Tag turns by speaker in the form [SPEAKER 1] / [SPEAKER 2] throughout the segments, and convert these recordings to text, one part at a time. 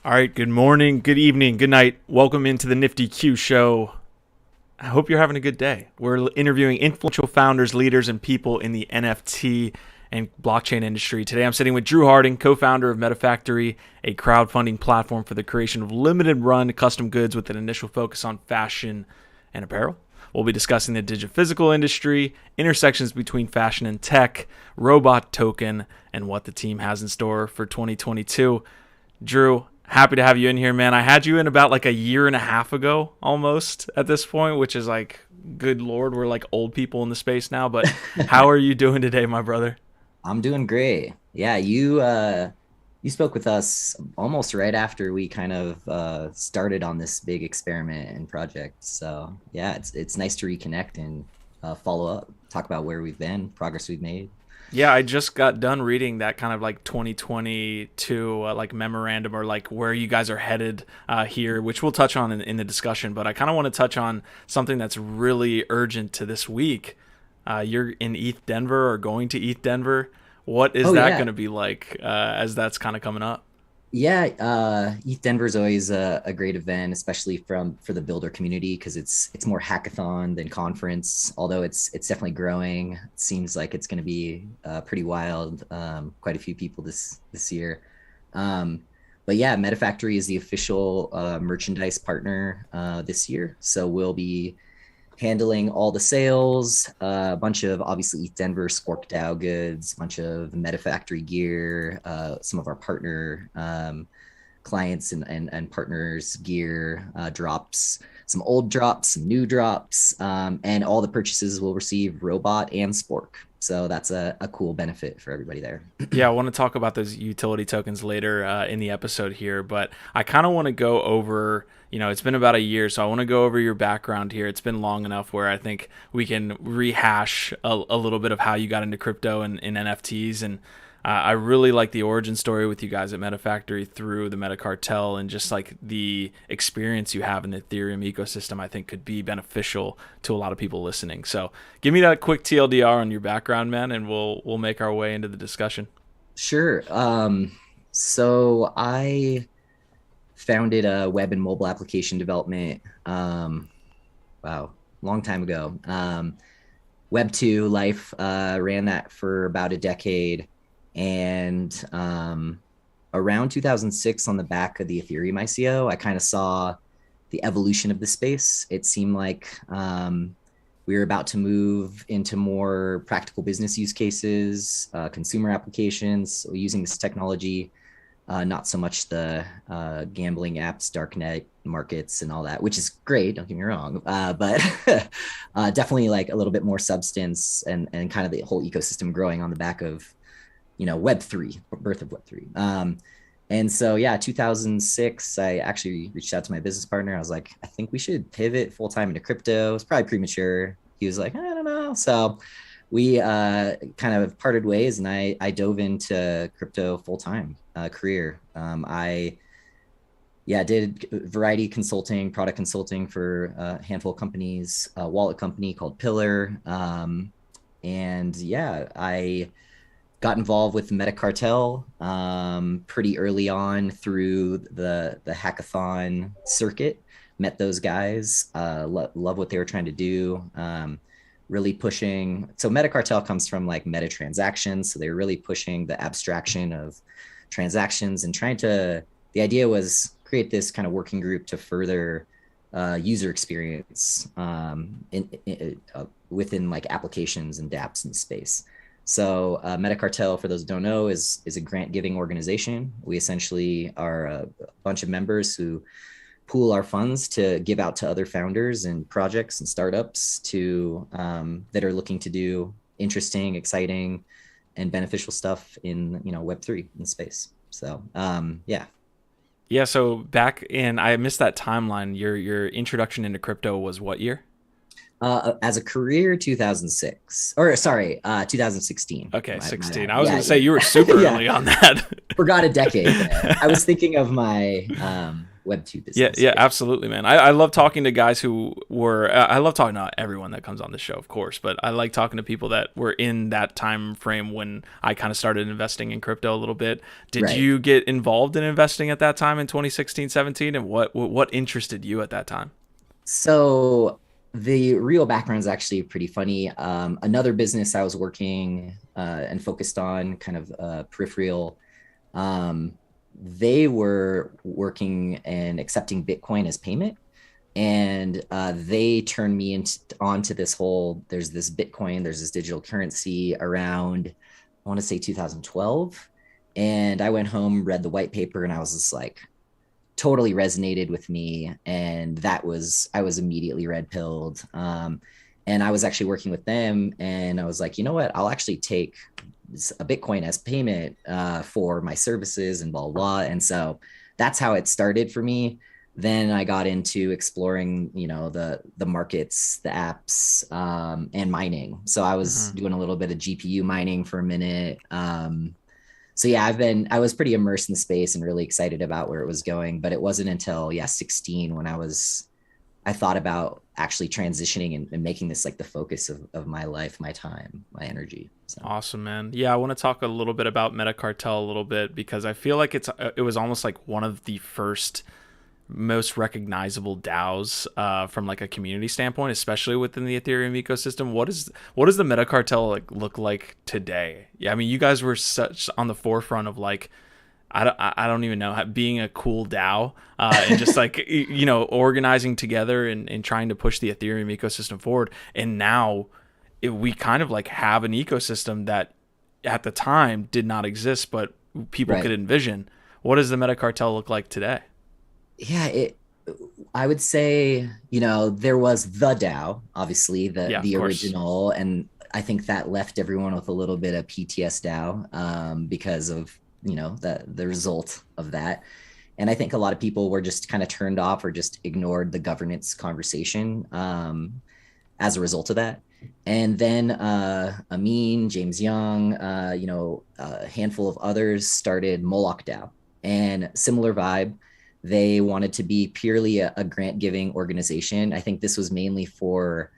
[SPEAKER 1] All right, good morning, good evening, good night. Welcome into the Nifty Q Show. I hope you're having a good day. We're interviewing influential founders, leaders, and people in the NFT and blockchain industry. Today I'm sitting with Drew Harding, co-founder of MetaFactory, a crowdfunding platform for the creation of limited run custom goods with an initial focus on fashion and apparel. We'll be discussing the Digi-Physical industry, intersections between fashion and tech, robot token, and what the team has in store for 2022. Drew, happy to have you in here, man. I had you in about like a year and a half ago almost at this point, which is like, good Lord, we're like old people in the space now. But how are you doing today, my brother?
[SPEAKER 2] I'm doing great. Yeah, you spoke with us almost right after we kind of started on this big experiment and project. So yeah, it's nice to reconnect and follow up, talk about where we've been, progress we've made.
[SPEAKER 1] Yeah, I just got done reading that kind of like 2022 like memorandum or like where you guys are headed here, which we'll touch on in the discussion. But I kind of want to touch on something that's really urgent to this week. You're in ETH Denver or going to ETH Denver. What is
[SPEAKER 2] Oh
[SPEAKER 1] that
[SPEAKER 2] yeah,
[SPEAKER 1] going to be like as that's kind of coming up?
[SPEAKER 2] yeah. ETH Denver is always a great event, especially for the builder community because it's more hackathon than conference. Although it's definitely growing. It seems like it's going to be pretty wild. Quite a few people this year. Um, but yeah, MetaFactory is the official merchandise partner this year, so we'll be handling all the sales, a bunch of obviously ETH Denver Spork DAO goods, a bunch of MetaFactory gear, some of our partner clients and partners gear drops, some old drops, some new drops, and all the purchases will receive robot and spork. So that's a cool benefit for everybody there.
[SPEAKER 1] Yeah, I want to talk about those utility tokens later in the episode here, but I kind of want to go over, it's been about a year, so I want to go over your background here. It's been long enough where I think we can rehash a little bit of how you got into crypto and NFTs. And I really like the origin story with you guys at MetaFactory through the MetaCartel and just like the experience you have in the Ethereum ecosystem, I think could be beneficial to a lot of people listening. So give me that quick TLDR on your background, man, and we'll make our way into the discussion.
[SPEAKER 2] Sure. So I founded a web and mobile application development. Wow, long time ago. Web 2 life, ran that for about a decade. And around 2006, on the back of the Ethereum ICO, I kind of saw the evolution of the space. It seemed like we were about to move into more practical business use cases, consumer applications, so using this technology, not so much the gambling apps, darknet markets, and all that, which is great. Don't get me wrong, but definitely like a little bit more substance and kind of the whole ecosystem growing on the back of Web3, birth of Web3. And so, yeah, 2006, I actually reached out to my business partner. I was like, I think we should pivot full time into crypto. It's probably premature. He was like, I don't know. So we kind of parted ways, and I dove into crypto full time career. I did variety consulting, product consulting for a handful of companies, a wallet company called Pillar. And yeah, I got involved with MetaCartel pretty early on through the hackathon circuit. Met those guys, love what they were trying to do. Really pushing. So MetaCartel comes from like meta transactions. So they were really pushing the abstraction of transactions and trying to, the idea was create this kind of working group to further user experience within like applications and dApps in space. So MetaCartel, for those who don't know, is a grant giving organization. We essentially are a bunch of members who pool our funds to give out to other founders and projects and startups to that are looking to do interesting, exciting, and beneficial stuff in Web3 in space. So yeah.
[SPEAKER 1] Yeah, so back in, I missed that timeline. Your introduction into crypto was what year?
[SPEAKER 2] As a career, 2006, or sorry, 2016.
[SPEAKER 1] Okay,
[SPEAKER 2] My
[SPEAKER 1] 16.
[SPEAKER 2] bad.
[SPEAKER 1] I was
[SPEAKER 2] Yeah,
[SPEAKER 1] going to say you were super
[SPEAKER 2] yeah.
[SPEAKER 1] early on that.
[SPEAKER 2] Forgot a decade there. I was thinking of my Web 2
[SPEAKER 1] Yeah,
[SPEAKER 2] business.
[SPEAKER 1] yeah, absolutely, man. I love talking to guys who were. I love talking to everyone that comes on the show, of course, but I like talking to people that were in that time frame when I kind of started investing in crypto a little bit. Did
[SPEAKER 2] Right.
[SPEAKER 1] you get involved in investing at that time in 2016, 17, and what interested you at that time?
[SPEAKER 2] So the real background is actually pretty funny. Another business I was working and focused on, kind of peripheral. Um, they were working and accepting Bitcoin as payment, and they turned me onto this whole. There's this Bitcoin. There's this digital currency around. I want to say 2012, and I went home, read the white paper, and I was just like, totally resonated with me, and I was immediately red pilled. And I was actually working with them, and I was like, you know what, I'll actually take a Bitcoin as payment for my services and blah, blah blah. And so that's how it started for me. Then I got into exploring, the markets, the apps, and mining. So I was
[SPEAKER 1] Hmm.
[SPEAKER 2] doing a little bit of GPU mining for a minute. So yeah, I was pretty immersed in the space and really excited about where it was going. But it wasn't until 16 when I thought about actually transitioning and making this like the focus of my life, my time, my energy. So
[SPEAKER 1] Awesome, man. Yeah, I want to talk a little bit about MetaCartel a little bit because I feel like it was almost like one of the first most recognizable DAOs from like a community standpoint, especially within the Ethereum ecosystem. What does the Metacartel like look like today? Yeah, I mean, you guys were such on the forefront of like I don't even know being a cool DAO and just like organizing together and trying to push the Ethereum ecosystem forward. And now we kind of like have an ecosystem that at the time did not exist, but people could
[SPEAKER 2] right.
[SPEAKER 1] envision. What does the Metacartel look like today?
[SPEAKER 2] Yeah, I would say, there was the DAO, obviously, the
[SPEAKER 1] Yeah, of
[SPEAKER 2] the
[SPEAKER 1] course.
[SPEAKER 2] original, and I think that left everyone with a little bit of PTS DAO because of, the result of that. And I think a lot of people were just kind of turned off or just ignored the governance conversation as a result of that. And then Amin, James Young, a handful of others started Moloch DAO, and similar vibe. They wanted to be purely a grant giving organization. I think this was mainly for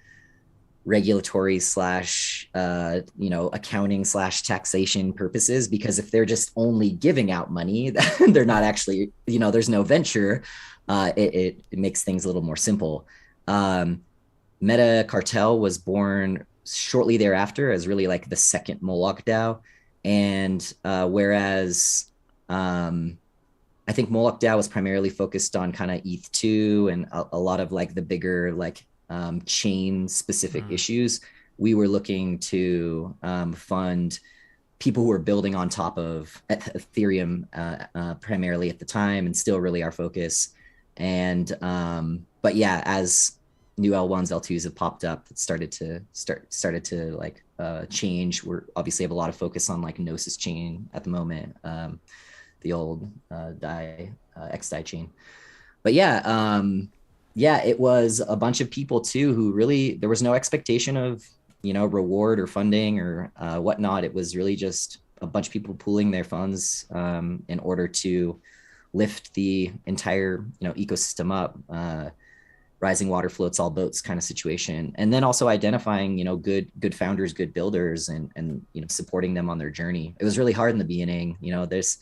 [SPEAKER 2] regulatory slash accounting slash taxation purposes, because if they're just only giving out money, they're not actually, there's no venture. It makes things a little more simple. um, Meta Cartel was born shortly thereafter as really like the second Moloch DAO. And whereas I think Moloch DAO was primarily focused on kind of ETH 2 and a lot of like the bigger like chain specific
[SPEAKER 1] Mm.
[SPEAKER 2] issues, we were looking to fund people who were building on top of Ethereum primarily at the time, and still really our focus. And but yeah, as new L1s, L2s have popped up that started to like change. We're obviously have a lot of focus on like Gnosis chain at the moment, the old XDAI chain. But yeah, it was a bunch of people too who really, there was no expectation of reward or funding or whatnot. It was really just a bunch of people pooling their funds in order to lift the entire ecosystem up. Rising water floats all boats kind of situation. And then also identifying good founders, good builders, and supporting them on their journey. It was really hard in the beginning. There's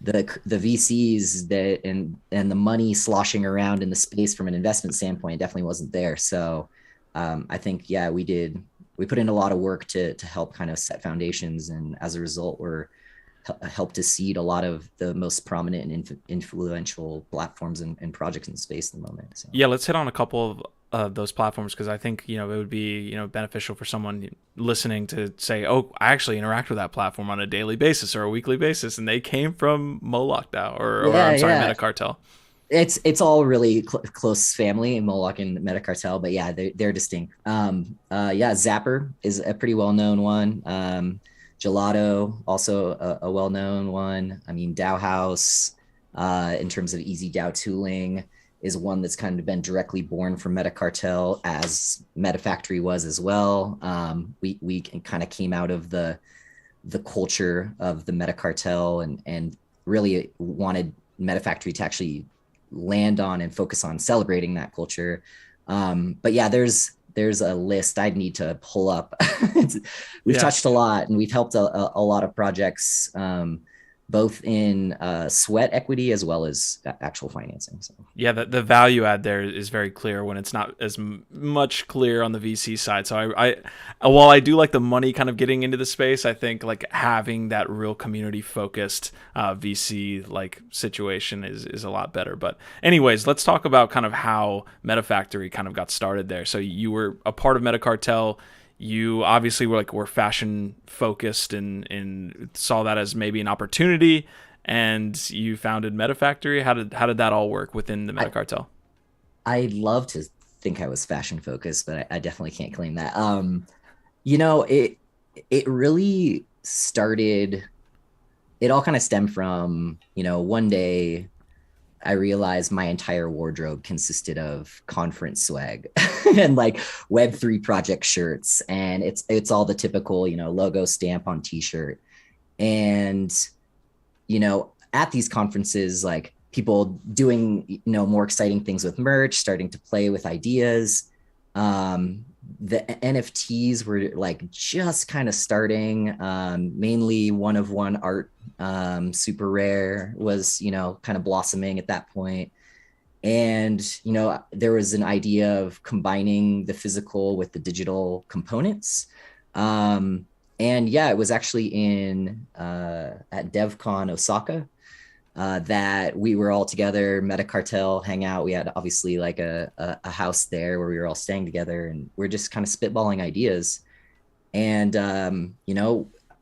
[SPEAKER 2] the VCs that and the money sloshing around in the space from an investment standpoint definitely wasn't there. So I think we put in a lot of work to help kind of set foundations, and as a result we're helped to seed a lot of the most prominent and influential platforms and projects in the space at the moment. So
[SPEAKER 1] Yeah, let's hit on a couple of those platforms because I think it would be beneficial for someone listening to say, oh, I actually interact with that platform on a daily basis or a weekly basis, and they came from Moloch DAO or
[SPEAKER 2] yeah,
[SPEAKER 1] I'm sorry,
[SPEAKER 2] yeah,
[SPEAKER 1] MetaCartel.
[SPEAKER 2] it's all really close family, Moloch and MetaCartel, but yeah, they're distinct. Yeah, Zapper is a pretty well-known one. Gelato, also a well-known one. I mean, DAO House, in terms of easy DAO tooling, is one that's kind of been directly born from MetaCartel, as MetaFactory was as well. We kind of came out of the culture of the MetaCartel and really wanted MetaFactory to actually land on and focus on celebrating that culture. But yeah, there's a list I'd need to pull up. We've touched a lot, and we've helped a lot of projects, both in sweat equity as well as actual financing. So
[SPEAKER 1] yeah, the value add there is very clear when it's not as much clear on the VC side. So I while I do like the money kind of getting into the space, I think like having that real community focused VC like situation is a lot better. But anyways, let's talk about kind of how MetaFactory kind of got started there. So you were a part of MetaCartel. You obviously were fashion focused and saw that as maybe an opportunity, and you founded MetaFactory. How did that all work within the MetaCartel?
[SPEAKER 2] I love to think I was fashion focused, but I definitely can't claim that. It really started. It all kind of stemmed from, one day I realized my entire wardrobe consisted of conference swag and like Web3 project shirts. And it's all the typical, logo stamp on t-shirt. And, at these conferences, like people doing, more exciting things with merch, starting to play with ideas. The NFTs were like just kind of starting, mainly one of one art, super rare was, kind of blossoming at that point. And, there was an idea of combining the physical with the digital components. And yeah, it was actually at DevCon Osaka, that we were all together, MetaCartel, hang out. We had obviously like a house there where we were all staying together, and we're just kind of spitballing ideas. And,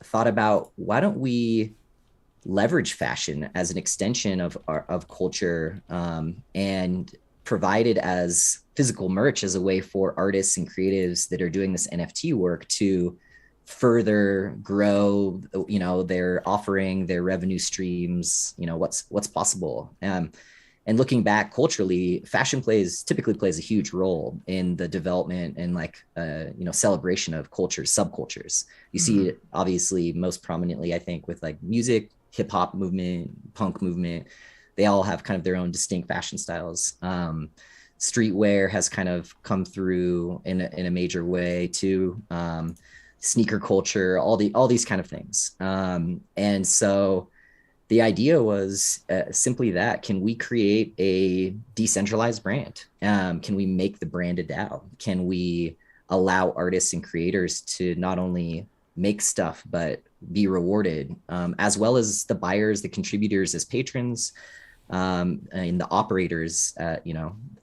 [SPEAKER 2] thought about, why don't we leverage fashion as an extension of culture, and provide it as physical merch as a way for artists and creatives that are doing this NFT work to further grow, their offering, their revenue streams, what's possible. And looking back culturally, fashion typically plays a huge role in the development and celebration of cultures, subcultures. You see it obviously most prominently, I think, with like music, hip hop movement, punk movement. They all have kind of their own distinct fashion styles. Streetwear has kind of come through in a major way too. Sneaker culture, all these kind of things. And so the idea was simply that: can we create a decentralized brand? Can we make the brand a DAO? Can we allow artists and creators to not only make stuff, but be rewarded, as well as the buyers, the contributors as patrons, and the operators,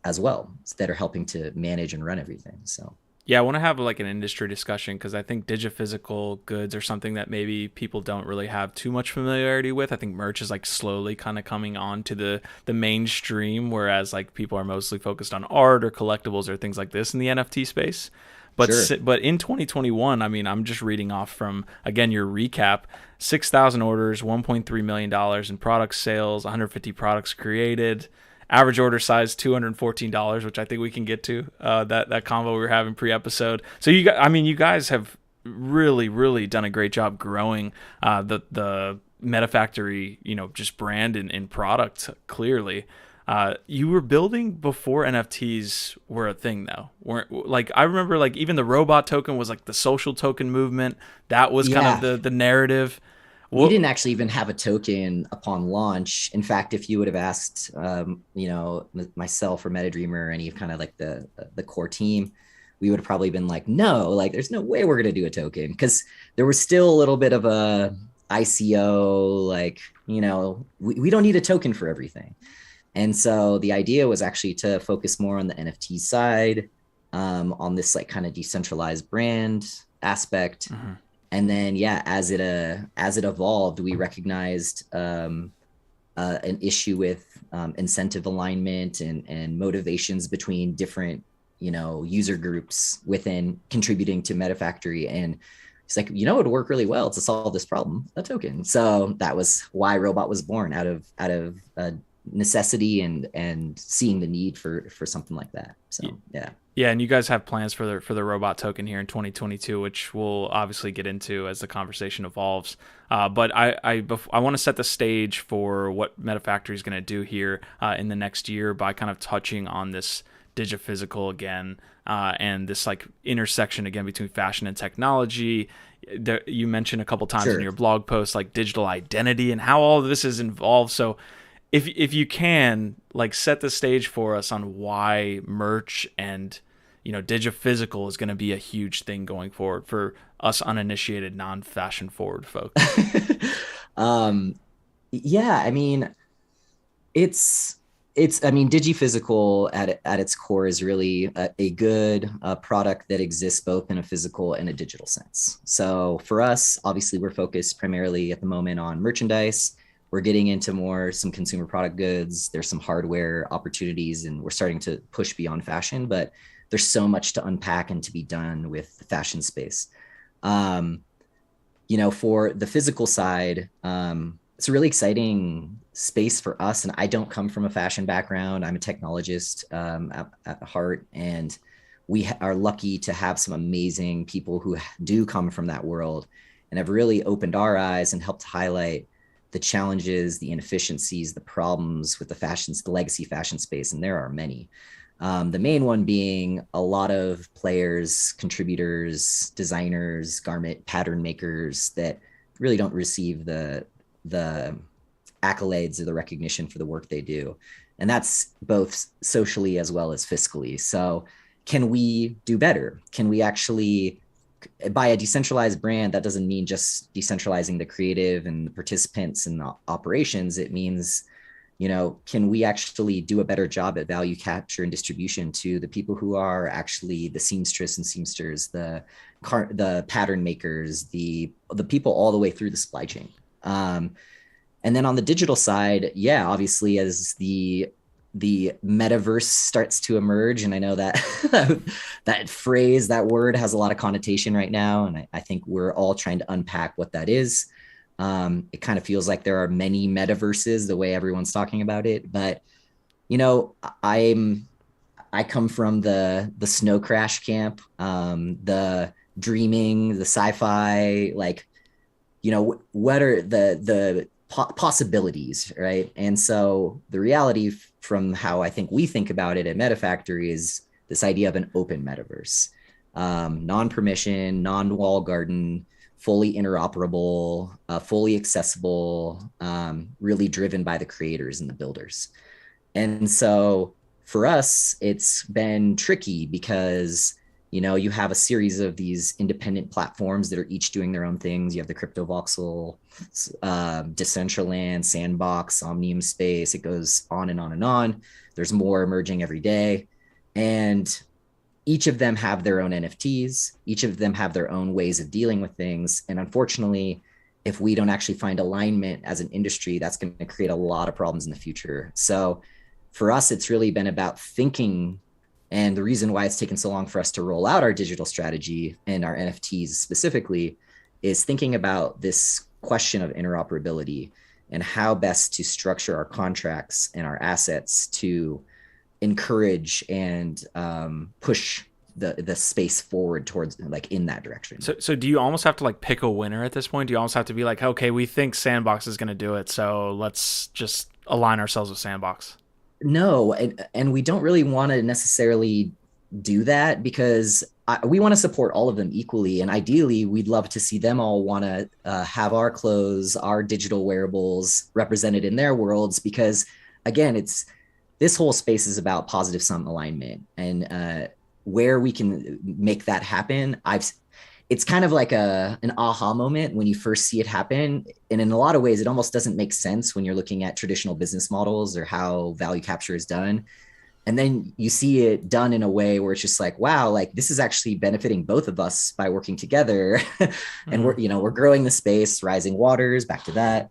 [SPEAKER 2] as well, that are helping to manage and run everything. So.
[SPEAKER 1] Yeah, I want to have like an industry discussion, because I think Digi-Physical goods are something that maybe people don't really have too much familiarity with. I think merch is like slowly kind of coming on to the mainstream, whereas like people are mostly focused on art or collectibles or things like this in the NFT space. But
[SPEAKER 2] Sure.
[SPEAKER 1] But in 2021, I mean, I'm just reading off from, again, your recap: 6,000 orders, $1.3 million in product sales, 150 products created. Average order size $214, which I think we can get to, that convo we were having pre-episode. So you guys have really, really done a great job growing the MetaFactory, just brand and product clearly. You were building before NFTs were a thing, though. Like, I remember like even the robot token was like the social token movement. That was kind of the narrative.
[SPEAKER 2] We didn't actually even have a token upon launch. In fact, if you would have asked, myself or MetaDreamer or any of kind of like the core team, we would have probably been like, no, like there's no way we're going to do a token, because there was still a little bit of a ICO, like, we don't need a token for everything. And so the idea was actually to focus more on the NFT side, on this like kind of decentralized brand aspect. Mm-hmm. And then, as it evolved, we recognized an issue with incentive alignment and motivations between different, user groups within contributing to MetaFactory. And it's like, it would work really well to solve this problem: a token. So that was why Robot was born, out of necessity and seeing the need for something like that. So yeah.
[SPEAKER 1] Yeah, and you guys have plans for the robot token here in 2022, which we'll obviously get into as the conversation evolves. But I want to set the stage for what MetaFactory is going to do here in the next year by kind of touching on this Digi-Physical again, and this like intersection again between fashion and technology. You mentioned a couple times in
[SPEAKER 2] Sure.
[SPEAKER 1] your blog post like digital identity and how all of this is involved. So if you can like set the stage for us on why merch and Digi-Physical is going to be a huge thing going forward for us uninitiated non-fashion forward folks.
[SPEAKER 2] um, yeah, I mean, it's I mean, Digi-Physical at its core is really a good product that exists both in a physical and a digital sense. So for us, obviously, we're focused primarily at the moment on merchandise. We're getting into more some consumer product goods. There's some hardware opportunities, and we're starting to push beyond fashion. But there's so much to unpack and to be done with the fashion space. Um, for the physical side, it's a really exciting space for us. And I don't come from a fashion background. I'm a technologist at heart. And we are lucky to have some amazing people who do come from that world and have really opened our eyes and helped highlight the challenges, the inefficiencies, the problems with the legacy fashion space. And there are many. The main one being a lot of players, contributors, designers, garment pattern makers that really don't receive the accolades or the recognition for the work they do. And that's both socially as well as fiscally. So can we do better? Can we actually, by a decentralized brand, that doesn't mean just decentralizing the creative and the participants and the operations. It means, can we actually do a better job at value capture and distribution to the people who are actually the seamstress and seamsters, the pattern makers, the people all the way through the supply chain. And then on the digital side, yeah, obviously as the metaverse starts to emerge, and I know that that phrase, that word has a lot of connotation right now, and I think we're all trying to unpack what that is. It kind of feels like there are many metaverses the way everyone's talking about it, but I come from the snow crash camp, the dreaming, the sci-fi, like what are the possibilities, right? And so the reality from how I think we think about it at MetaFactory is this idea of an open metaverse, non-permission, non-wall garden, fully interoperable, fully accessible, really driven by the creators and the builders. And so for us, it's been tricky because you have a series of these independent platforms that are each doing their own things. You have the Crypto Voxel, Decentraland, Sandbox, Omnium Space. It goes on and on and on. There's more emerging every day. And each of them have their own NFTs. Each of them have their own ways of dealing with things. And unfortunately, if we don't actually find alignment as an industry, that's going to create a lot of problems in the future. So for us, it's really been about thinking. And the reason why it's taken so long for us to roll out our digital strategy and our NFTs specifically is thinking about this question of interoperability and how best to structure our contracts and our assets to encourage and push the space forward towards like in that direction.
[SPEAKER 1] So do you almost have to like pick a winner at this point? Do you almost have to be like, okay, we think Sandbox is going to do it, so let's just align ourselves with Sandbox?
[SPEAKER 2] No, and we don't really want to necessarily do that because we want to support all of them equally. And ideally, we'd love to see them all want to have our clothes, our digital wearables represented in their worlds, because again, this whole space is about positive sum alignment, and where we can make that happen. It's kind of like an aha moment when you first see it happen. And in a lot of ways, it almost doesn't make sense when you're looking at traditional business models or how value capture is done. And then you see it done in a way where it's just like, wow, like this is actually benefiting both of us by working together. And we're growing the space, rising waters, back to that.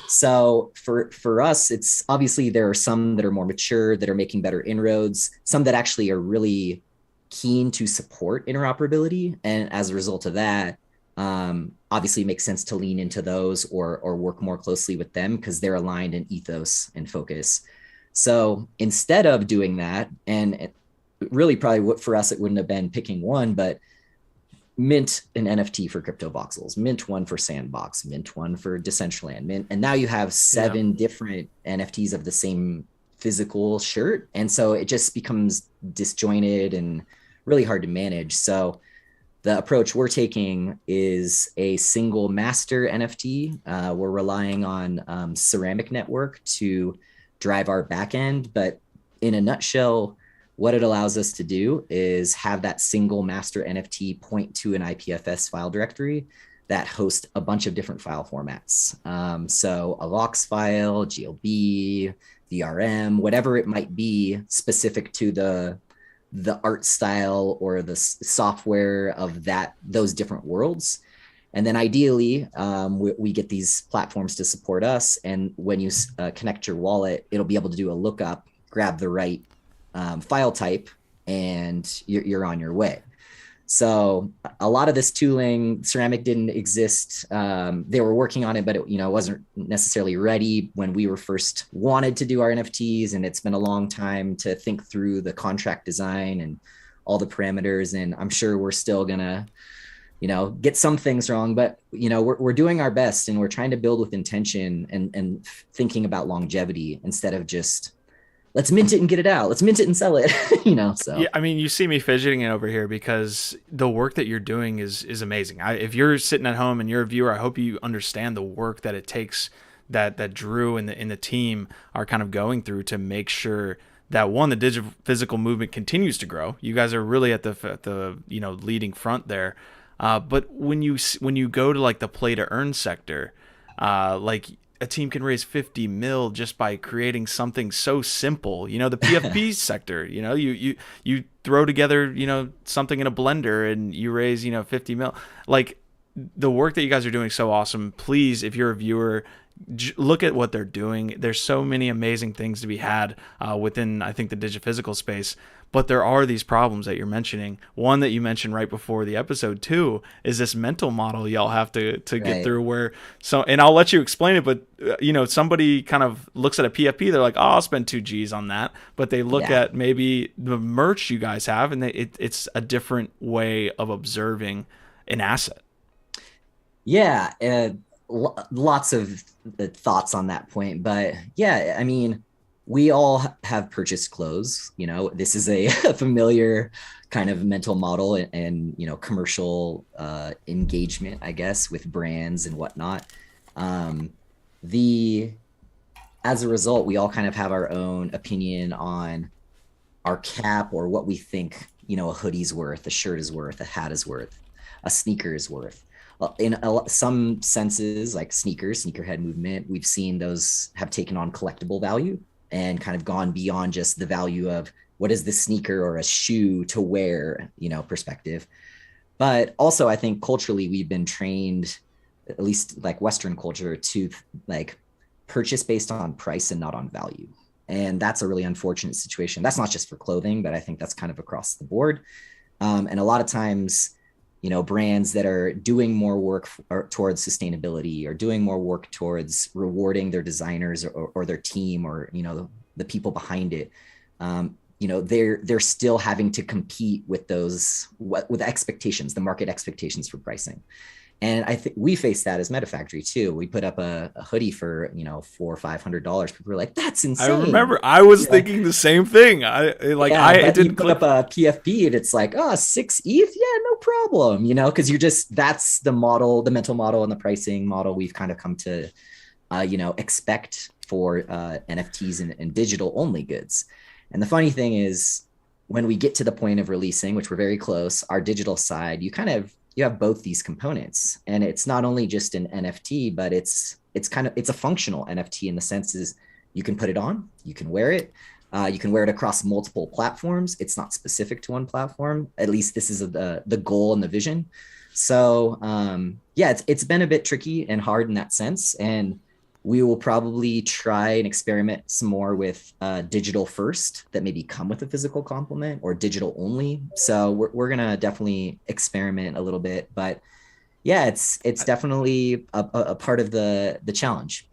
[SPEAKER 2] So for us, it's obviously there are some that are more mature, that are making better inroads, some that actually are really keen to support interoperability. And as a result of that, obviously it makes sense to lean into those or work more closely with them because they're aligned in ethos and focus. So instead of doing that, and really probably for us, it wouldn't have been picking one, but mint an NFT for crypto voxels, mint one for sandbox, mint one for decentraland, mint, and now you have 7 different NFTs of the same physical shirt. And so it just becomes disjointed and really hard to manage. So the approach we're taking is a single master NFT. We're relying on Ceramic Network to drive our backend, but in a nutshell, what it allows us to do is have that single master NFT point to an IPFS file directory that hosts a bunch of different file formats. So a Vox file, GLB, VRM, whatever it might be specific to the art style or the software of those different worlds. And then ideally, we get these platforms to support us. And when you connect your wallet, it'll be able to do a lookup, grab the right file type, and you're on your way. So a lot of this tooling, Ceramic didn't exist. They were working on it, but it wasn't necessarily ready when we were first wanted to do our NFTs. And it's been a long time to think through the contract design and all the parameters. And I'm sure we're still gonna, get some things wrong, but we're doing our best, and we're trying to build with intention and thinking about longevity instead of just, let's mint it and get it out. Let's mint it and sell it, so.
[SPEAKER 1] Yeah, I mean, you see me fidgeting over here because the work that you're doing is amazing. If you're sitting at home and you're a viewer, I hope you understand the work that it takes that Drew and the team are kind of going through to make sure that, one, the Digi-Physical movement continues to grow. You guys are really at the leading front there. But when you go to like the play to earn sector, like a team can raise 50 mil just by creating something so simple. The PFP sector, you throw together, something in a blender and you raise, 50 mil. Like, the work that you guys are doing is so awesome. Please, if you're a viewer, look at what they're doing. There's so many amazing things to be had within, I think, the Digi-Physical space. But there are these problems that you're mentioning. One that you mentioned right before the episode too is this mental model y'all have to get through where, and I'll let you explain it, but somebody kind of looks at a PFP, they're like, oh, I'll spend 2 G's on that. But they look at maybe the merch you guys have, and it's a different way of observing an asset.
[SPEAKER 2] Yeah. Lots of thoughts on that point, but yeah, I mean, we all have purchased clothes. This is a familiar kind of mental model and commercial engagement, I guess, with brands and whatnot. As a result, we all kind of have our own opinion on our cap or what we think, a hoodie's worth, a shirt is worth, a hat is worth, a sneaker is worth. In some senses, like sneakerhead movement, we've seen those have taken on collectible value and kind of gone beyond just the value of what is the sneaker or a shoe to wear, perspective. But also, I think culturally, we've been trained, at least like Western culture, to like purchase based on price and not on value. And that's a really unfortunate situation. That's not just for clothing, but I think that's kind of across the board. And a lot of times, brands that are doing more work towards sustainability or doing more work towards rewarding their designers or their team or, the people behind it, they're still having to compete with with expectations, the market expectations for pricing. And I think we face that as MetaFactory too. We put up a hoodie for, $400 or $500. People were like, that's insane.
[SPEAKER 1] I remember I was thinking the same thing. I didn't
[SPEAKER 2] put up a PFP and it's like, 6 ETH. Yeah, no problem. Cause that's the model, the mental model and the pricing model we've kind of come to, expect for NFTs and digital only goods. And the funny thing is when we get to the point of releasing, which we're very close, our digital side, you have both these components, and it's not only just an NFT, but it's a functional NFT in the sense is you can put it on, you can wear it, you can wear it across multiple platforms. It's not specific to one platform. At least this is the goal and the vision. So it's been a bit tricky and hard in that sense. And we will probably try and experiment some more with digital first that maybe come with a physical complement or digital only. So we're going to definitely experiment a little bit, but yeah, it's definitely a part of the challenge.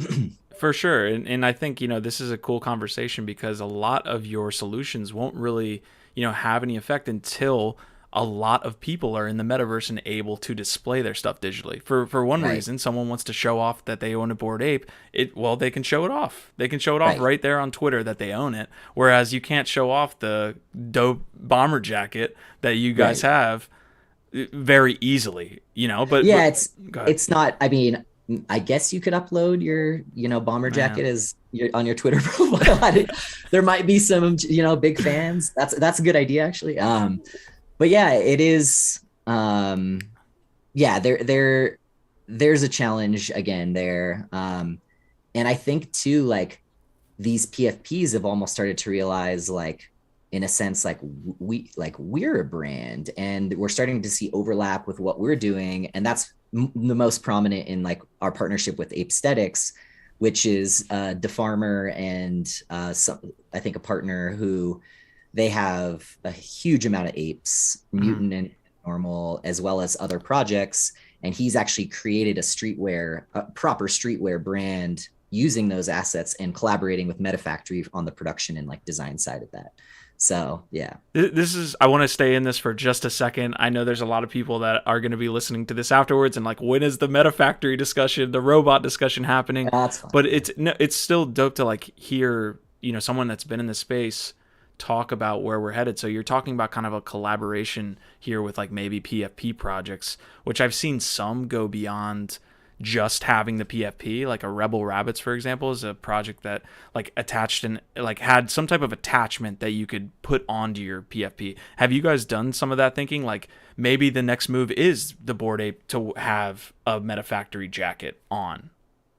[SPEAKER 1] For sure. And I think, this is a cool conversation because a lot of your solutions won't really, have any effect until a lot of people are in the metaverse and able to display their stuff digitally. For one
[SPEAKER 2] Right.
[SPEAKER 1] reason, someone wants to show off that they own a Bored Ape. They can show it off. They can show it off
[SPEAKER 2] Right.
[SPEAKER 1] right there on Twitter that they own it. Whereas you can't show off the dope bomber jacket that you guys
[SPEAKER 2] Right.
[SPEAKER 1] have very easily,
[SPEAKER 2] Yeah,
[SPEAKER 1] go ahead.
[SPEAKER 2] it's not. I mean, I guess you could upload your, bomber jacket
[SPEAKER 1] Man.
[SPEAKER 2] as on your Twitter profile. There might be some, big fans. That's a good idea actually. But yeah, it is. Yeah, there's a challenge again there. And I think too, like these PFPs have almost started to realize, like, in a sense, like we're a brand and we're starting to see overlap with what we're doing, and that's the most prominent in like our partnership with Aesthetics, which is DeFarmer and I think a partner who they have a huge amount of apes,
[SPEAKER 1] Mhm.
[SPEAKER 2] mutant and normal, as well as other projects. And he's actually created a proper streetwear brand using those assets and collaborating with MetaFactory on the production and like design side of that. So yeah.
[SPEAKER 1] I want to stay in this for just a second. I know there's a lot of people that are going to be listening to this afterwards and like, when is the MetaFactory discussion, the robot discussion happening?
[SPEAKER 2] That's fine.
[SPEAKER 1] But it's still dope to like hear, someone that's been in the space talk about where we're headed. So you're talking about kind of a collaboration here with like maybe PFP projects, which I've seen some go beyond just having the PFP. Like a Rebel Rabbits, for example, is a project that like attached and like had some type of attachment that you could put onto your PFP. Have you guys done some of that thinking? Like maybe the next move is the Bored Ape to have a MetaFactory jacket on.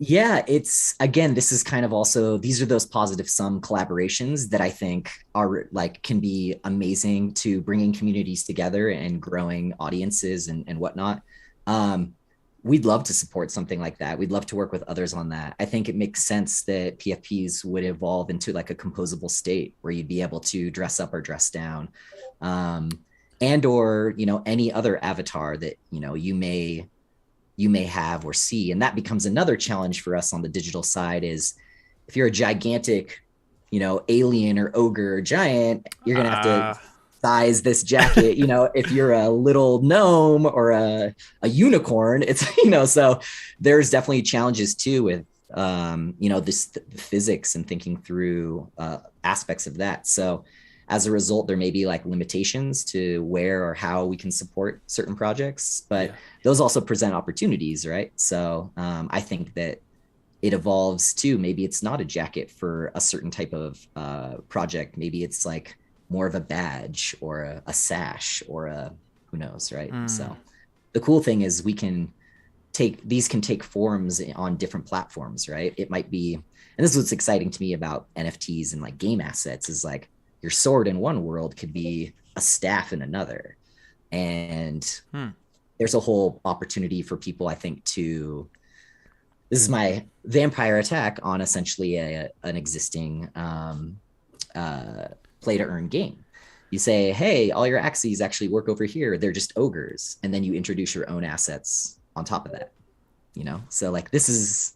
[SPEAKER 2] Yeah, it's again, this is kind of also, these are those positive sum collaborations that I think are like can be amazing to bringing communities together and growing audiences and whatnot. Um, we'd love to support something like that. We'd love to work with others on that. I think it makes sense that PFPs would evolve into like a composable state where you'd be able to dress up or dress down. Um, and or, any other avatar that, you may have or see. And that becomes another challenge for us on the digital side is if you're a gigantic, alien or ogre or giant, you're going to have to
[SPEAKER 1] Uh,
[SPEAKER 2] size this jacket. If you're a little gnome or a unicorn, it's, so there's definitely challenges too with, this physics and thinking through aspects of that. So as a result, there may be like limitations to where or how we can support certain projects, but
[SPEAKER 1] yeah.
[SPEAKER 2] those also present opportunities, right? So I think that it evolves too. Maybe it's not a jacket for a certain type of project. Maybe it's like more of a badge or a sash or who knows, right?
[SPEAKER 1] Mm.
[SPEAKER 2] So the cool thing is these can take forms on different platforms, right? It might be, and this is what's exciting to me about NFTs and like game assets is like, your sword in one world could be a staff in another. And
[SPEAKER 1] Hmm.
[SPEAKER 2] there's a whole opportunity for people, I think, this is my vampire attack on essentially an existing play to earn game. You say, hey, all your axes actually work over here. They're just ogres. And then you introduce your own assets on top of that, So like, this is,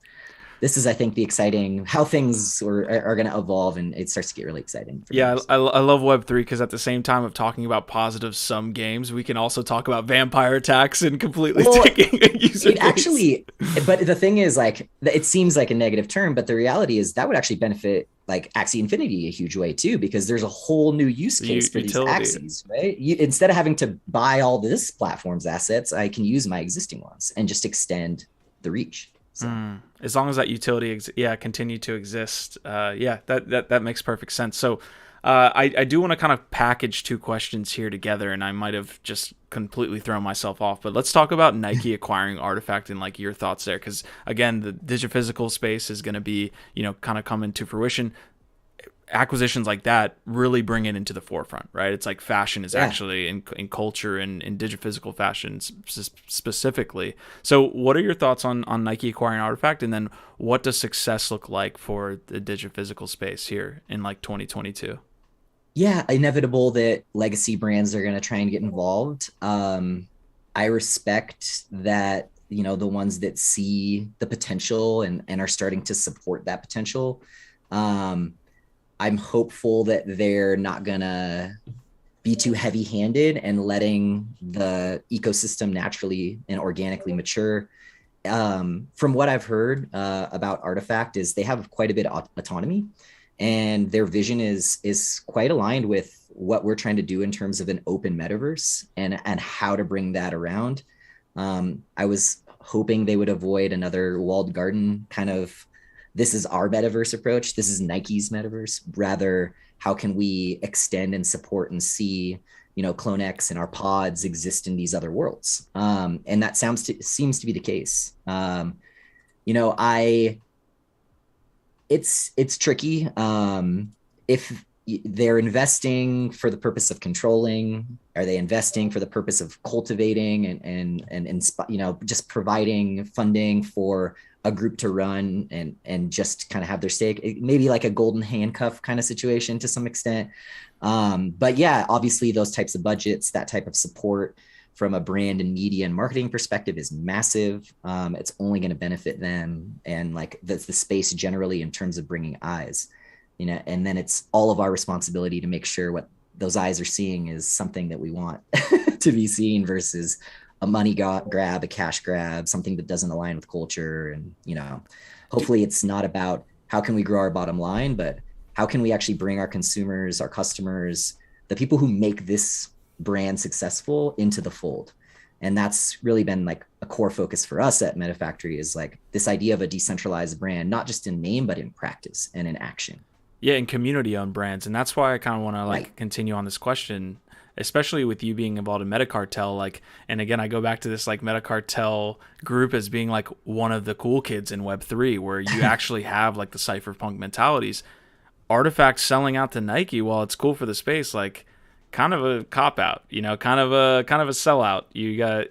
[SPEAKER 2] I think, the exciting how things are going to evolve, and it starts to get really exciting. For
[SPEAKER 1] Yeah,
[SPEAKER 2] me.
[SPEAKER 1] I love Web3 because at the same time of talking about positive sum games, we can also talk about vampire attacks and completely taking a user
[SPEAKER 2] it
[SPEAKER 1] base.
[SPEAKER 2] actually, but the thing is, like, it seems like a negative term, but the reality is that would actually benefit like Axie Infinity a huge way too, because there's a whole new use case for these Axies, right? Instead of having to buy all this platform's assets, I can use my existing ones and just extend the reach. So.
[SPEAKER 1] As long as that utility, continue to exist, that makes perfect sense. So, I do want to kind of package two questions here together, and I might have just completely thrown myself off. But let's talk about Nike acquiring Artifact and like your thoughts there, because again, the Digi-Physical space is going to be kind of coming to fruition. Acquisitions like that really bring it into the forefront, right? It's like fashion is actually in culture and in Digi-Physical fashion specifically. So what are your thoughts on Nike acquiring Artifact, and then what does success look like for the Digi-Physical space here in like 2022?
[SPEAKER 2] Yeah, inevitable that legacy brands are going to try and get involved. I respect that, the ones that see the potential and are starting to support that potential. I'm hopeful that they're not gonna be too heavy-handed and letting the ecosystem naturally and organically mature. From what I've heard about Artifact is they have quite a bit of autonomy, and their vision is quite aligned with what we're trying to do in terms of an open metaverse and how to bring that around. I was hoping they would avoid another walled garden kind of, this is our metaverse approach, this is Nike's metaverse. Rather, how can we extend and support and see, CloneX and our pods exist in these other worlds? And that seems to be the case. It's tricky. If they're investing for the purpose of controlling, are they investing for the purpose of cultivating and just providing funding for a group to run and just kind of have their stake? Maybe like a golden handcuff kind of situation to some extent. But yeah, obviously those types of budgets, that type of support from a brand and media and marketing perspective is massive. It's only going to benefit them and like the space generally in terms of bringing eyes, and then it's all of our responsibility to make sure what those eyes are seeing is something that we want to be seen versus a money grab, a cash grab, something that doesn't align with culture. And, hopefully it's not about how can we grow our bottom line, but how can we actually bring our consumers, our customers, the people who make this brand successful into the fold. And that's really been like a core focus for us at MetaFactory, is like this idea of a decentralized brand, not just in name, but in practice and in action.
[SPEAKER 1] Yeah, and community-owned brands. And that's why I kind of want to continue on this question, especially with you being involved in MetaCartel. And again, I go back to this MetaCartel group as being like one of the cool kids in Web3, where you actually have like the cypherpunk mentalities. Artifact selling out to Nike, while it's cool for the space, kind of a cop out, kind of a sellout. You got,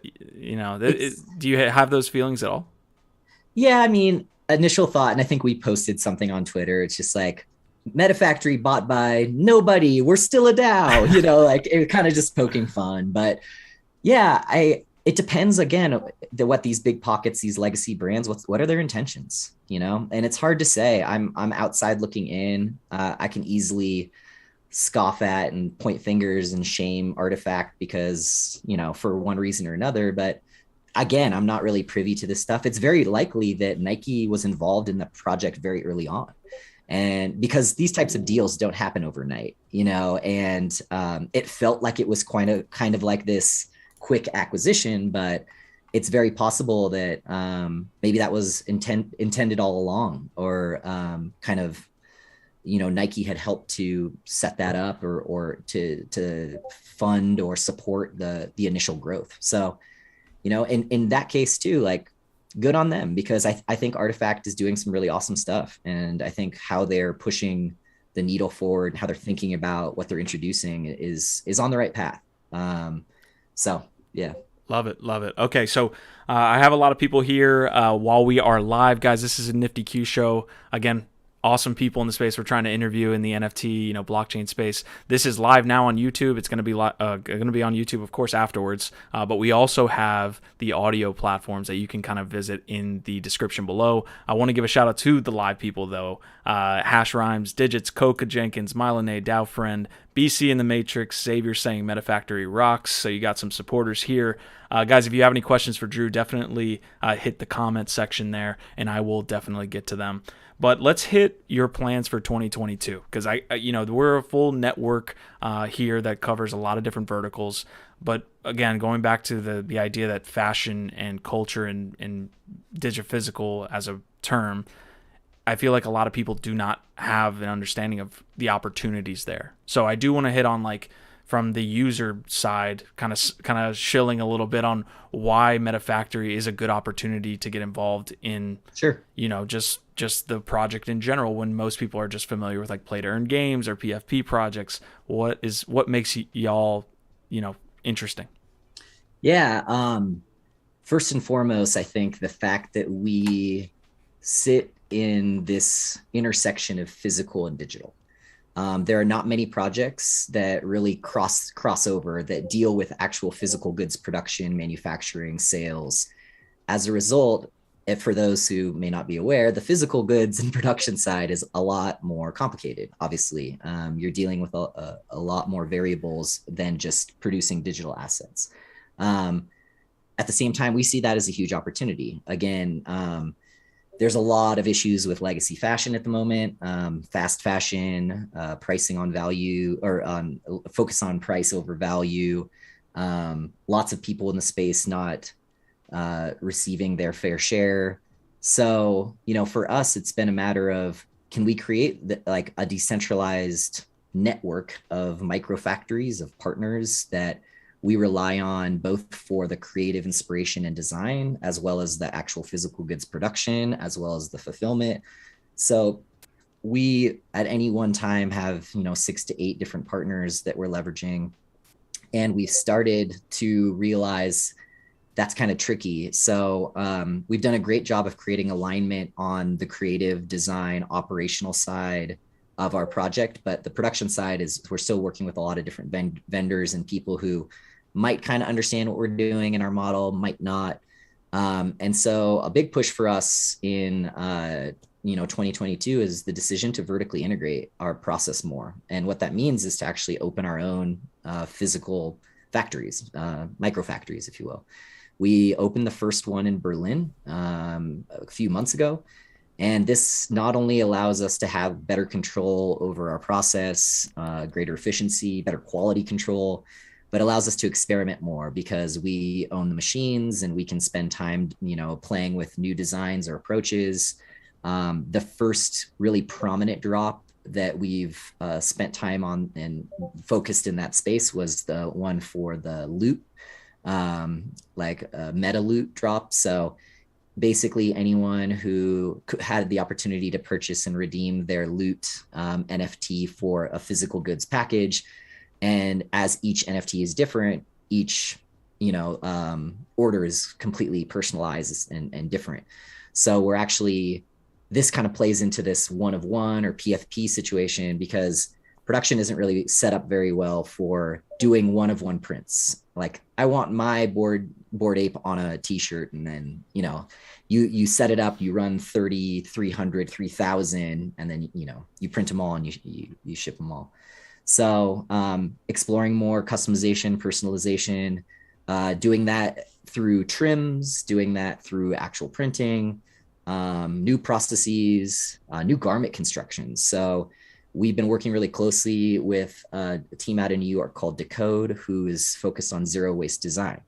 [SPEAKER 1] do you have those feelings at all?
[SPEAKER 2] Yeah, I mean, initial thought, and I think we posted something on Twitter. It's just like, MetaFactory bought by nobody, we're still a DAO, it kind of just poking fun. But yeah, it depends again what these big pockets, these legacy brands, what are their intentions, and it's hard to say. I'm outside looking in. I can easily scoff at and point fingers and shame Artifact because, for one reason or another. But again, I'm not really privy to this stuff. It's very likely that Nike was involved in the project very early on. And because these types of deals don't happen overnight, and it felt like it was kind of like this quick acquisition, but it's very possible that maybe that was intended all along, or Nike had helped to set that up or to fund or support the initial growth. So, in that case too, good on them, because I think Artifact is doing some really awesome stuff. And I think how they're pushing the needle forward, how they're thinking about what they're introducing is on the right path. So yeah.
[SPEAKER 1] Love it. Okay, so I have a lot of people here while we are live. Guys, this is a Nifty Q show. Again, awesome people in the space we're trying to interview in the NFT, blockchain space. This is live now on YouTube. It's going to be on YouTube, of course, afterwards. But we also have the audio platforms that you can kind of visit in the description below. I want to give a shout out to the live people though: Hash Rhymes, Digits, Coca Jenkins, Mylene, Dow Friend, BC in the Matrix, Xavier saying MetaFactory rocks. So you got some supporters here. Guys, if you have any questions for Drew, definitely hit the comment section there, and I will definitely get to them. But let's hit your plans for 2022, because we're a full network here that covers a lot of different verticals. But again, going back to the idea that fashion and culture and Digi-Physical as a term, I feel like a lot of people do not have an understanding of the opportunities there. So I do want to hit on from the user side, kind of shilling a little bit on why MetaFactory is a good opportunity to get involved in. Sure. Just the project in general, when most people are just familiar with play to earn games or PFP projects. What makes y'all, interesting? Yeah.
[SPEAKER 2] First and foremost, I think the fact that we sit in this intersection of physical and digital. There are not many projects that really cross over, that deal with actual physical goods production, manufacturing, sales, as a result, if for those who may not be aware, the physical goods and production side is a lot more complicated. Obviously, you're dealing with a lot more variables than just producing digital assets. At the same time, we see that as a huge opportunity. Again, there's a lot of issues with legacy fashion at the moment, fast fashion, pricing on value or on focus on price over value. Lots of people in the space not receiving their fair share. So, for us, it's been a matter of, can we create like a decentralized network of micro factories of partners that we rely on both for the creative inspiration and design, as well as the actual physical goods production, as well as the fulfillment. So we at any one time have 6 to 8 different partners that we're leveraging, and we started to realize that's kind of tricky. So we've done a great job of creating alignment on the creative design operational side of our project, but the production side is, we're still working with a lot of different vendors and people who might kind of understand what we're doing in our model, might not. And so a big push for us in 2022 is the decision to vertically integrate our process more. And what that means is to actually open our own physical factories, micro factories, if you will. We opened the first one in Berlin a few months ago. And this not only allows us to have better control over our process, greater efficiency, better quality control, but allows us to experiment more because we own the machines and we can spend time, playing with new designs or approaches. The first really prominent drop that we've spent time on and focused in that space was the one for the loot, like a meta loot drop. So basically anyone who had the opportunity to purchase and redeem their loot NFT for a physical goods package. And as each NFT is different, each order is completely personalized and different. So we're actually, this kind of plays into this one of one or PFP situation because production isn't really set up very well for doing one of one prints. Like, I want my Bored Ape on a t-shirt, and then you set it up, you run 30, 300, 3,000, and then you print them all and you ship them all. So exploring more customization, personalization, doing that through trims, doing that through actual printing, new processes, new garment constructions. So we've been working really closely with a team out in New York called Decode, who is focused on zero waste design.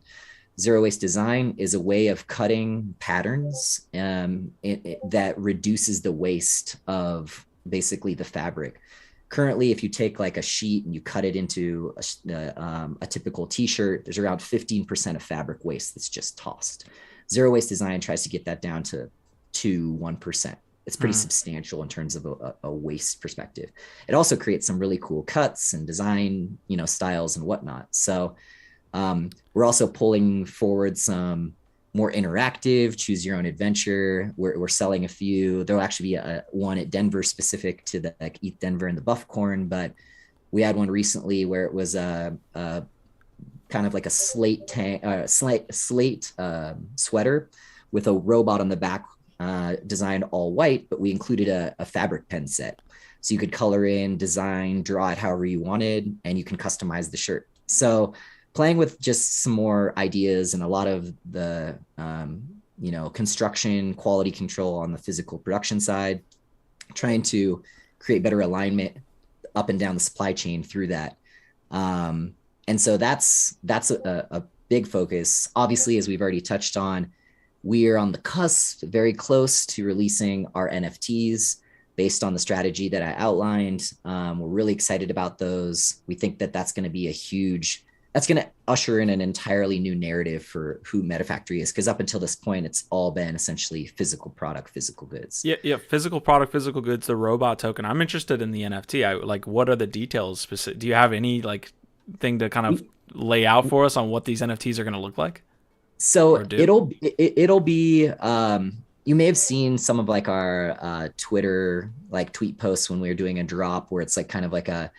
[SPEAKER 2] Zero waste design is a way of cutting patterns that reduces the waste of basically the fabric. Currently, if you take like a sheet and you cut it into a typical t-shirt, there's around 15% of fabric waste that's just tossed. Zero waste design tries to get that down to 1%. It's pretty substantial in terms of a waste perspective. It also creates some really cool cuts and design, styles and whatnot. So we're also pulling forward some more interactive, choose your own adventure. We're selling a few. There'll actually be one at Denver specific to the ETH Denver and the Buffcorn, but we had one recently where it was a kind of like a slate sweater with a robot on the back, designed all white, but we included a fabric pen set. So you could color in, design, draw it however you wanted, and you can customize the shirt. So playing with just some more ideas and a lot of the, construction, quality control on the physical production side, trying to create better alignment up and down the supply chain through that. And so that's a big focus. Obviously, as we've already touched on, we are on the cusp, very close to releasing our NFTs based on the strategy that I outlined. We're really excited about those. We think that that's going to be that's going to usher in an entirely new narrative for who MetaFactory is, because up until this point, it's all been essentially physical product, physical goods.
[SPEAKER 1] Yeah, physical product, physical goods, the robot token. I'm interested in the NFT. What are the details? Do you have any thing to kind of lay out for us on what these NFTs are going to look like?
[SPEAKER 2] So it'll be you may have seen some of our Twitter tweet posts when we were doing a drop where it's kind of like an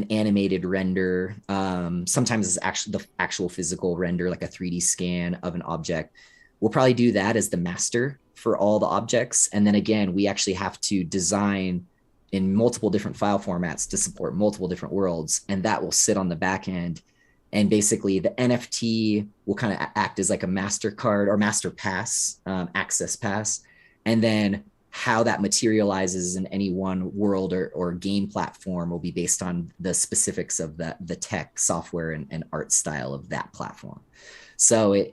[SPEAKER 2] animated render. Sometimes it's actually the actual physical render, like a 3D scan of an object. we'll probably do that as the master for all the objects. And then again, we actually have to design in multiple different file formats to support multiple different worlds. And that will sit on the back end. And basically the NFT will kind of act as like a MasterCard or Master Pass, access pass. And then how that materializes in any one world or game platform will be based on the specifics of the tech, software, and art style of that platform. So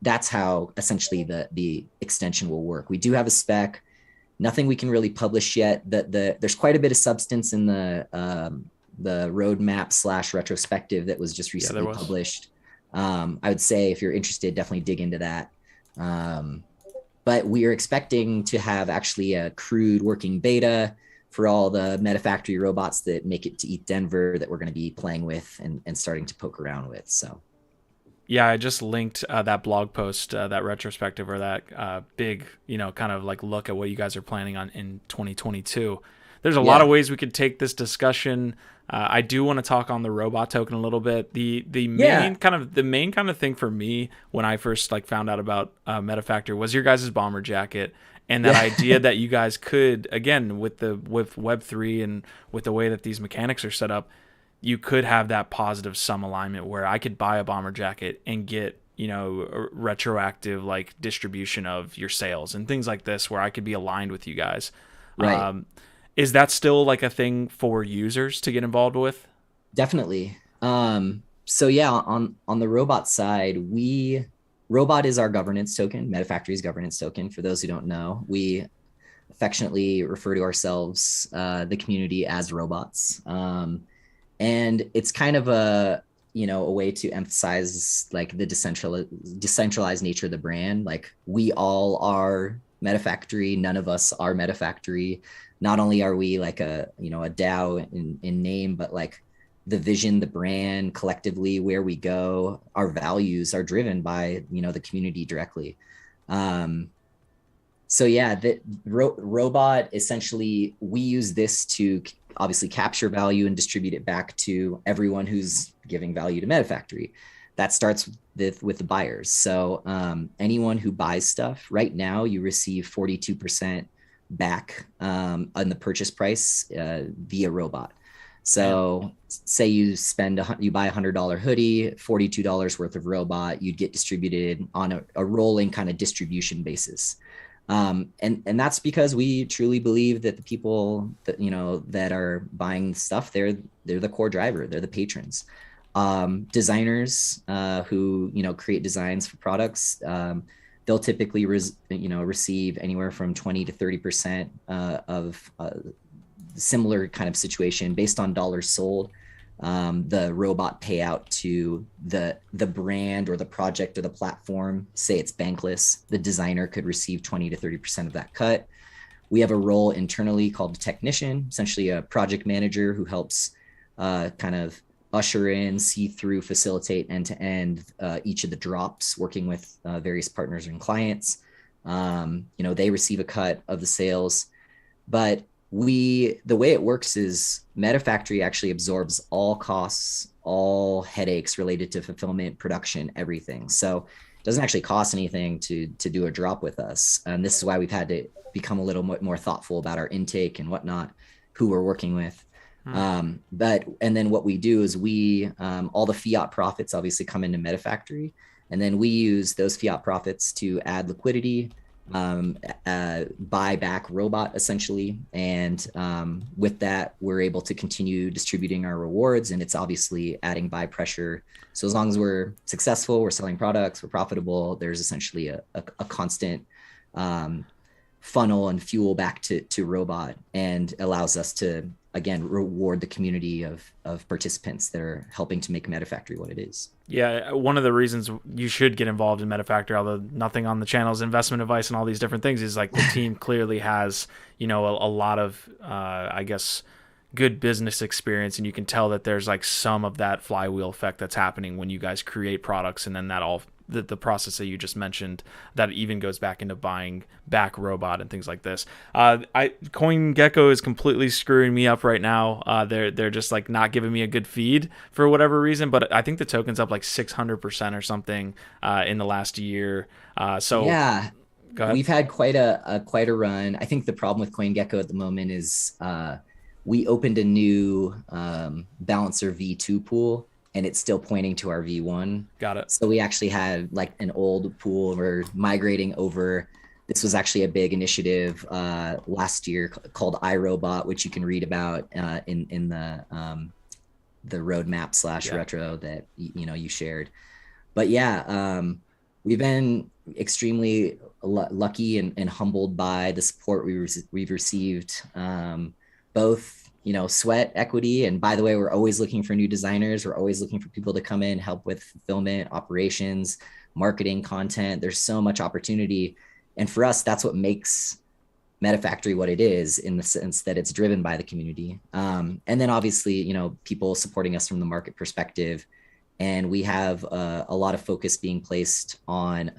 [SPEAKER 2] that's how essentially the extension will work. We do have a spec, nothing we can really publish yet. There's quite a bit of substance in the roadmap / retrospective that was just recently published. I would say if you're interested, definitely dig into that. But we are expecting to have actually a crude working beta for all the MetaFactory robots that make it to ETH Denver that we're going to be playing with and starting to poke around with. So,
[SPEAKER 1] yeah, I just linked that blog post, that retrospective, or that big, kind of like look at what you guys are planning on in 2022. There's a lot of ways we could take this discussion. I do want to talk on the robot token a little bit. The main kind of thing for me when I first found out about MetaFactory was your guys' bomber jacket, and that idea that you guys could, again, with Web3 and with the way that these mechanics are set up, you could have that positive sum alignment where I could buy a bomber jacket and get a retroactive distribution of your sales and things like this, where I could be aligned with you guys.
[SPEAKER 2] Right.
[SPEAKER 1] Is that still a thing for users to get involved with?
[SPEAKER 2] Definitely. So yeah, on the robot side, robot is our governance token, MetaFactory's governance token. For those who don't know, we affectionately refer to ourselves, the community, as robots. And it's kind of a way to emphasize the decentralized nature of the brand. We all are MetaFactory. None of us are MetaFactory. Not only are we a DAO in name, but the vision, the brand, collectively where we go, our values are driven by the community directly. So yeah, the robot, essentially, we use this to obviously capture value and distribute it back to everyone who's giving value to MetaFactory. That starts with the buyers. So anyone who buys stuff right now, you receive 42% back on the purchase price via robot. So say you buy $100 hoodie, $42 worth of robot, you'd get distributed on a rolling kind of distribution basis. And that's because we truly believe that the people that are buying stuff, they're the core driver, they're the patrons. Designers who create designs for products, they'll typically receive anywhere from 20 to 30% of similar kind of situation based on dollars sold. The robot payout to the brand or the project or the platform, say it's Bankless, the designer could receive 20 to 30% of that cut. We have a role internally called a technician, essentially a project manager who helps kind of usher in, see through, facilitate end-to-end each of the drops, working with various partners and clients. They receive a cut of the sales, but the way it works is MetaFactory actually absorbs all costs, all headaches related to fulfillment, production, everything. So it doesn't actually cost anything to do a drop with us. And this is why we've had to become a little more thoughtful about our intake and whatnot, who we're working with. And then what we do is all the fiat profits obviously come into MetaFactory, and then we use those fiat profits to add liquidity, buy back robot essentially. And with that, we're able to continue distributing our rewards, and it's obviously adding buy pressure. So as long as we're successful, we're selling products, we're profitable, there's essentially a constant funnel and fuel back to robot, and allows us to, again, reward the community of participants that are helping to make MetaFactory what it is.
[SPEAKER 1] Yeah, one of the reasons you should get involved in MetaFactory, although nothing on the channel is investment advice and all these different things, is the team clearly has, a lot of, I guess, good business experience, and you can tell that there's some of that flywheel effect that's happening when you guys create products, and then that all the process that you just mentioned, that even goes back into buying back robot and things like this. CoinGecko is completely screwing me up right now. They're just like not giving me a good feed for whatever reason, but I think the token's up like 600% or something in the last year. So
[SPEAKER 2] yeah,
[SPEAKER 1] go ahead.
[SPEAKER 2] we've had quite a run. I think the problem with CoinGecko at the moment is we opened a new balancer V2 pool, and it's still pointing to our V1.
[SPEAKER 1] Got it.
[SPEAKER 2] So we actually had like an old pool. We're migrating over. This was actually a big initiative last year called iRobot, which you can read about in the roadmap / retro that you shared. But yeah, we've been extremely lucky and humbled by the support we've received, both sweat equity. And by the way, we're always looking for new designers. We're always looking for people to come in, help with fulfillment, operations, marketing, content. There's so much opportunity. And for us, that's what makes MetaFactory what it is, in the sense that it's driven by the community. And then obviously, people supporting us from the market perspective. And we have a lot of focus being placed on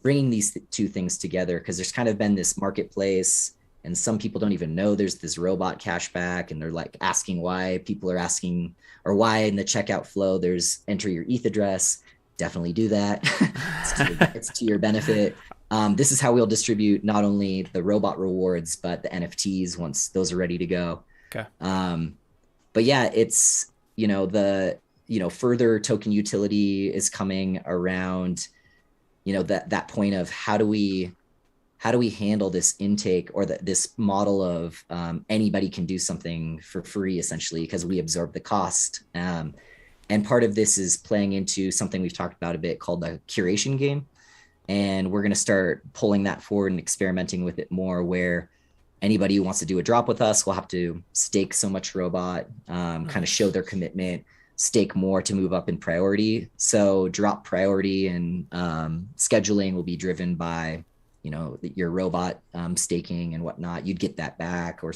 [SPEAKER 2] bringing these two things together, because there's kind of been this marketplace, and some people don't even know there's this robot cashback, and they're like asking why. People are asking, or why in the checkout flow there's enter your ETH address. Definitely do that. It's to your benefit. This is how we'll distribute not only the robot rewards, but the NFTs once those are ready to go.
[SPEAKER 1] Okay.
[SPEAKER 2] But yeah, it's, further token utility is coming around, that point of how do we handle this intake, or this model of anybody can do something for free, essentially, because we absorb the cost. And part of this is playing into something we've talked about a bit called the curation game. And we're going to start pulling that forward and experimenting with it more, where anybody who wants to do a drop with us will have to stake so much robot, kind of show their commitment, stake more to move up in priority. So drop priority and scheduling will be driven by your robot staking and whatnot. You'd get that back, or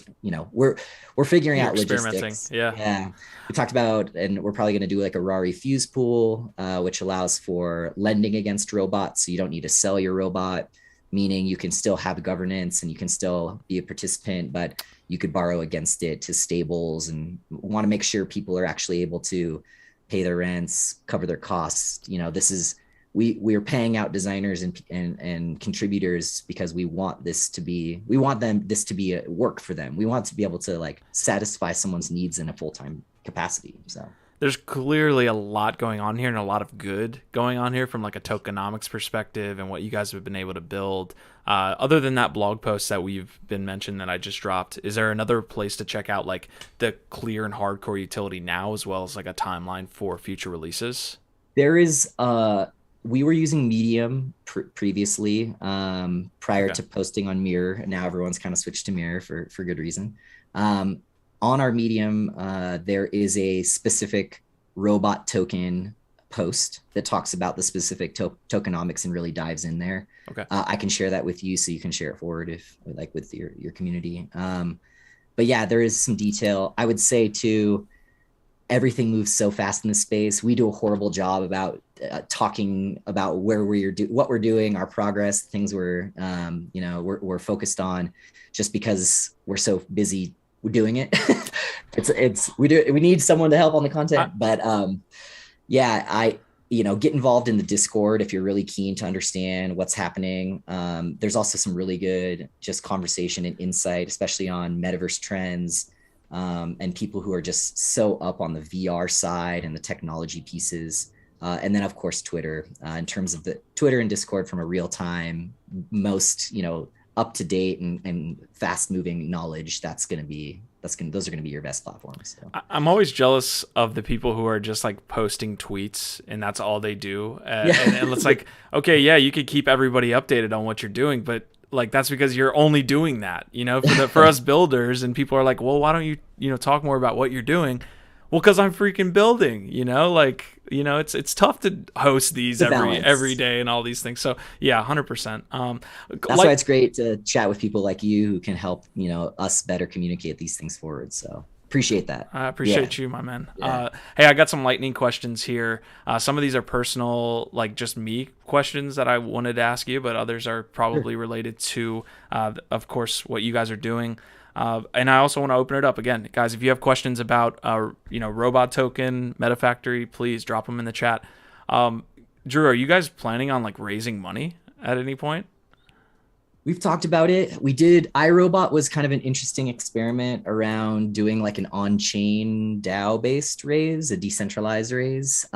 [SPEAKER 2] we're figuring out logistics. Yeah, we talked about, and we're probably going to do like a Rari Fuse pool, which allows for lending against robots, so you don't need to sell your robot, meaning you can still have governance and you can still be a participant, but you could borrow against it to stables, and want to make sure people are actually able to pay their rents, cover their costs. This is, we're paying out designers and contributors because we want this to be a work for them. We want to be able to like satisfy someone's needs in a full-time capacity. So
[SPEAKER 1] there's clearly a lot going on here, and a lot of good going on here from like a tokenomics perspective and what you guys have been able to build. Other than that blog post that we've been mentioned that I just dropped, is there another place to check out like the clear and hardcore utility now, as well as like a timeline for future releases?
[SPEAKER 2] There is we were using Medium previously, prior to posting on Mirror, and now everyone's kind of switched to Mirror for good reason. On our Medium, there is a specific robot token post that talks about the specific tokenomics and really dives in there.
[SPEAKER 1] Okay.
[SPEAKER 2] I can share that with you, so you can share it forward if like with your community. But yeah, there is some detail. I would say too, everything moves so fast in this space. We do a horrible job about talking about where what we're doing, our progress, things we're focused on, just because we're so busy doing it. We need someone to help on the content, but get involved in the Discord if you're really keen to understand what's happening. There's also some really good just conversation and insight, especially on metaverse trends, and people who are just so up on the VR side and the technology pieces. And then of course, Twitter, in terms of the Twitter and Discord from a real time, most, up to date and fast moving knowledge. Those are going to be your best platforms. So.
[SPEAKER 1] I'm always jealous of the people who are just like posting tweets and that's all they do. And it's like, okay, yeah, you could keep everybody updated on what you're doing, but like, that's because you're only doing that, for us builders, and people are like, well, why don't you, talk more about what you're doing? Well, cause I'm freaking building, it's tough to host these every day and all these things. So yeah, 100%.
[SPEAKER 2] That's why it's great to chat with people like you who can help, us better communicate these things forward. So Appreciate that.
[SPEAKER 1] I appreciate you, my man.
[SPEAKER 2] Yeah.
[SPEAKER 1] Hey, I got some lightning questions here. Some of these are personal, like just me questions that I wanted to ask you, but others are probably related to, of course, what you guys are doing. And I also want to open it up again, guys. If you have questions about, robot token, MetaFactory, please drop them in the chat. Drew, are you guys planning on like raising money at any point?
[SPEAKER 2] We've talked about it. We did. iRobot was kind of an interesting experiment around doing like an on-chain DAO based raise, a decentralized raise.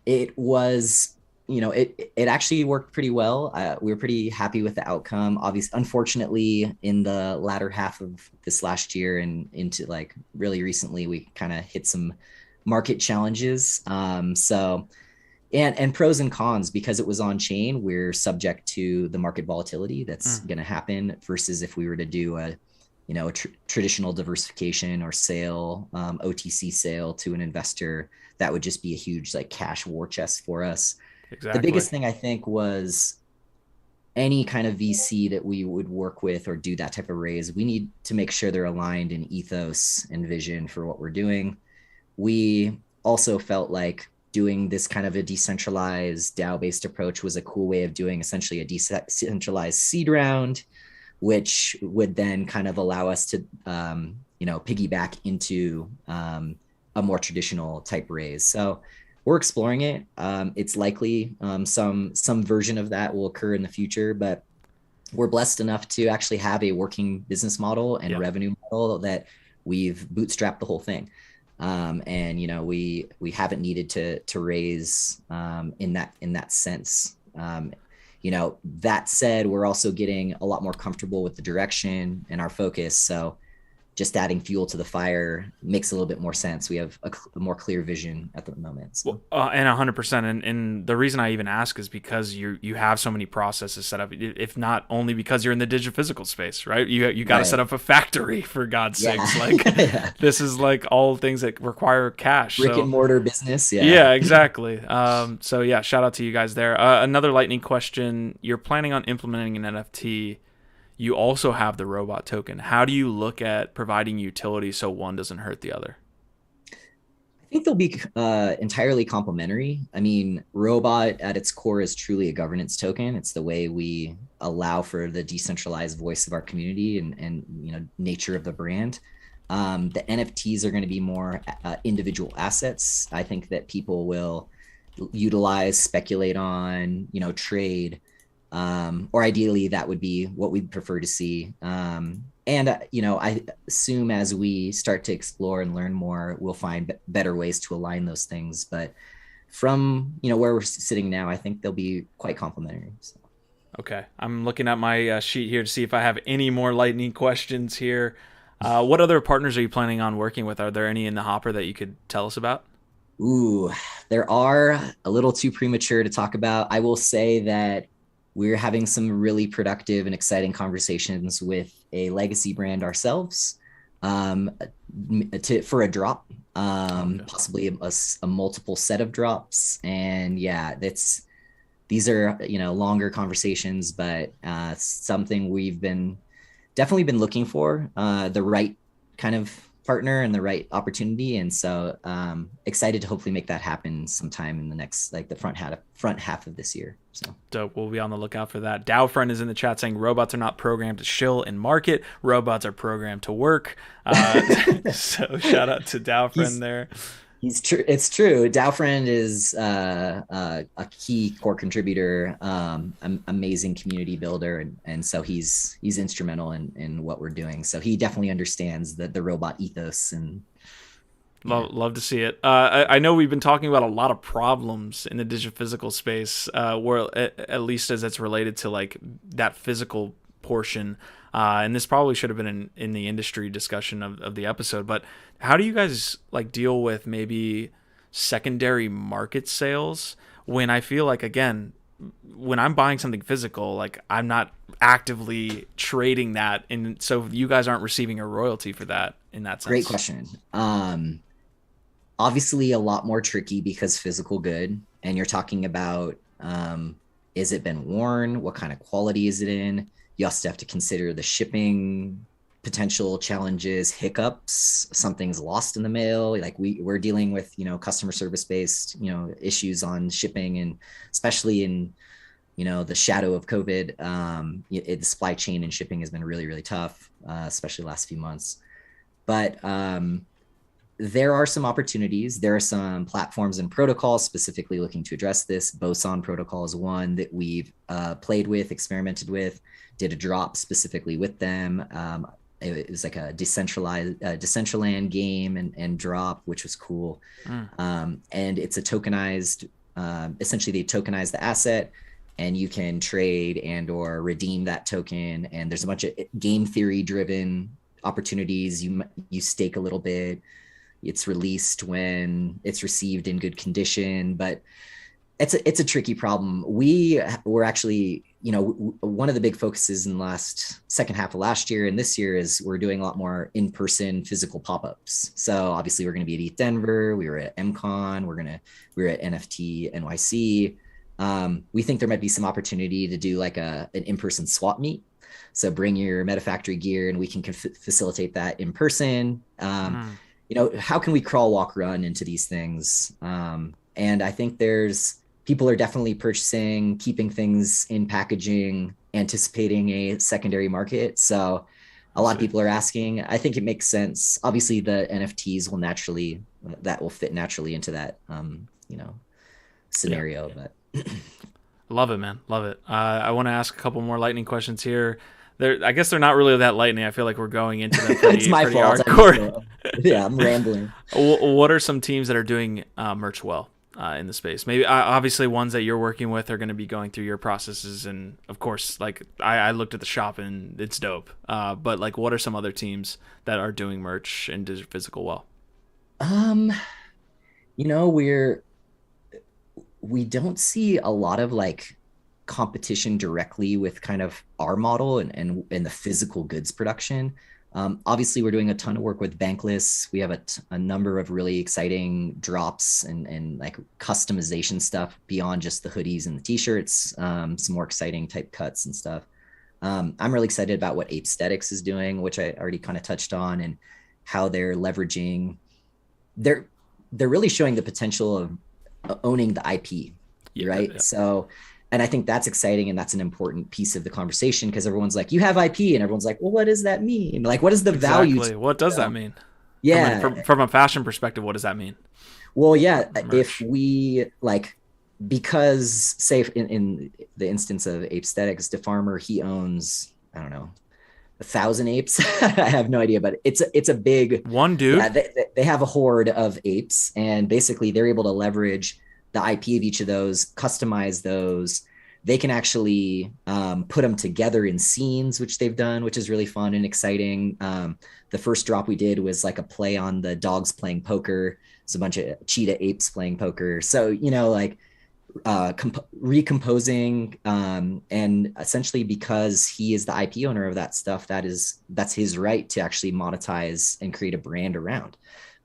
[SPEAKER 2] It was, it actually worked pretty well. We were pretty happy with the outcome. Obviously, unfortunately, in the latter half of this last year and into like really recently, we kind of hit some market challenges. And pros and cons, because it was on chain, we're subject to the market volatility that's going to happen versus if we were to do a traditional diversification or sale, OTC sale to an investor, that would just be a huge like cash war chest for us. Exactly. The biggest thing I think was any kind of VC that we would work with or do that type of raise, we need to make sure they're aligned in ethos and vision for what we're doing. We also felt like doing this kind of a decentralized DAO-based approach was a cool way of doing essentially a decentralized seed round, which would then kind of allow us to, piggyback into a more traditional type raise. So we're exploring it. It's likely some version of that will occur in the future, but we're blessed enough to actually have a working business model and revenue model that we've bootstrapped the whole thing. We haven't needed to raise in that sense. That said, we're also getting a lot more comfortable with the direction and our focus. So just adding fuel to the fire makes a little bit more sense. We have a more clear vision at the moment. So.
[SPEAKER 1] And 100%. And the reason I even ask is because you have so many processes set up, if not only because you're in the Digi-Physical space, right? You got to set up a factory, for God's sakes. Like this is like all things that require cash.
[SPEAKER 2] Brick and mortar business.
[SPEAKER 1] Yeah, exactly. Shout out to you guys there. Another lightning question. You're planning on implementing an NFT. You also have the robot token. How do you look at providing utility so one doesn't hurt the other?
[SPEAKER 2] I think they'll be entirely complementary. I mean, robot at its core is truly a governance token. It's the way we allow for the decentralized voice of our community and nature of the brand. The NFTs are going to be more individual assets. I think that people will utilize, speculate on, trade. Or ideally that would be what we'd prefer to see. I assume as we start to explore and learn more, we'll find better ways to align those things. But from, where we're sitting now, I think they'll be quite complementary. So.
[SPEAKER 1] Okay. I'm looking at my sheet here to see if I have any more lightning questions here. What other partners are you planning on working with? Are there any in the hopper that you could tell us about?
[SPEAKER 2] Ooh, there are. A little too premature to talk about. I will say that we're having some really productive and exciting conversations with a legacy brand ourselves for a drop, possibly a multiple set of drops. And these are, longer conversations, but something we've definitely been looking for, the right kind of partner and the right opportunity. And so excited to hopefully make that happen sometime in the next, like the front half of this year. So
[SPEAKER 1] dope. We'll be on the lookout for that. Dow Friend is in the chat saying robots are not programmed to shill and market. Robots are programmed to work. So shout out to Dow Friend there.
[SPEAKER 2] He's true. It's true. Dow Friend is a key core contributor, amazing community builder, and so he's instrumental in what we're doing. So he definitely understands the robot ethos and.
[SPEAKER 1] Love to see it. I know we've been talking about a lot of problems in the Digi-Physical space, where at least as it's related to like that physical portion. And this probably should have been in the industry discussion of the episode, but how do you guys like deal with maybe secondary market sales when I feel like, again, when I'm buying something physical, like I'm not actively trading that. And so you guys aren't receiving a royalty for that in that sense.
[SPEAKER 2] Great question. Obviously a lot more tricky because physical good, and you're talking about, is it been worn? What kind of quality is it in? You also have to consider the shipping potential challenges, hiccups, something's lost in the mail. Like we're dealing with, customer service based, issues on shipping, and especially in, the shadow of COVID, the supply chain and shipping has been really, really tough, especially the last few months. But there are some opportunities. There are some platforms and protocols specifically looking to address this. Boson protocol is one that we've played with, experimented with, did a drop specifically with them. It was like a Decentraland game and drop, which was cool. And it's a tokenized, essentially they tokenize the asset, and you can trade and or redeem that token. And there's a bunch of game theory driven opportunities. You stake a little bit. It's released when it's received in good condition, but it's a tricky problem. We were actually, one of the big focuses in the second half of last year and this year is we're doing a lot more in-person physical pop-ups. So obviously we're going to be at ETH Denver. We were at MCon. We were at NFT NYC. We think there might be some opportunity to do like an in-person swap meet. So bring your MetaFactory gear and we can facilitate that in person. How can we crawl, walk, run into these things? And I think people are definitely purchasing, keeping things in packaging, anticipating a secondary market. So a lot of people are asking. I think it makes sense. Obviously, the NFTs will fit naturally into that, scenario.
[SPEAKER 1] Yeah.
[SPEAKER 2] But
[SPEAKER 1] love it, man. Love it. I want to ask a couple more lightning questions here. I guess they're not really that lightning. I feel like we're going into them pretty,
[SPEAKER 2] it's my
[SPEAKER 1] pretty
[SPEAKER 2] fault.
[SPEAKER 1] hardcore.
[SPEAKER 2] Yeah, I'm rambling.
[SPEAKER 1] What are some teams that are doing merch well in the space? Maybe obviously ones that you're working with are going to be going through your processes, and of course, like I looked at the shop and it's dope. But like, what are some other teams that are doing merch and Digi-Physical well?
[SPEAKER 2] We don't see a lot of like competition directly with kind of our model and the physical goods production. Obviously, we're doing a ton of work with Bankless. We have a number of really exciting drops and like customization stuff beyond just the hoodies and the t-shirts, some more exciting type cuts and stuff. I'm really excited about what Aesthetics is doing, which I already kind of touched on, and how they're leveraging. They're really showing the potential of owning the IP, right? Yeah. So, and I think that's exciting, and that's an important piece of the conversation, because everyone's like, you have IP, and everyone's like, well, what does that mean? Like, what is the value?
[SPEAKER 1] What does that mean?
[SPEAKER 2] Yeah.
[SPEAKER 1] From a fashion perspective, what does that mean?
[SPEAKER 2] Well, yeah, if we like, because say in the instance of Aesthetics, DeFarmer, he owns, I don't know, 1,000 apes. I have no idea, but it's a big
[SPEAKER 1] one dude.
[SPEAKER 2] Yeah, they have a horde of apes, and basically they're able to leverage the IP of each of those, customize those. They can actually put them together in scenes, which they've done, which is really fun and exciting. The first drop we did was like a play on the dogs playing poker. It's a bunch of cheetah apes playing poker. So, like recomposing, and essentially because he is the IP owner of that stuff, that's his right to actually monetize and create a brand around.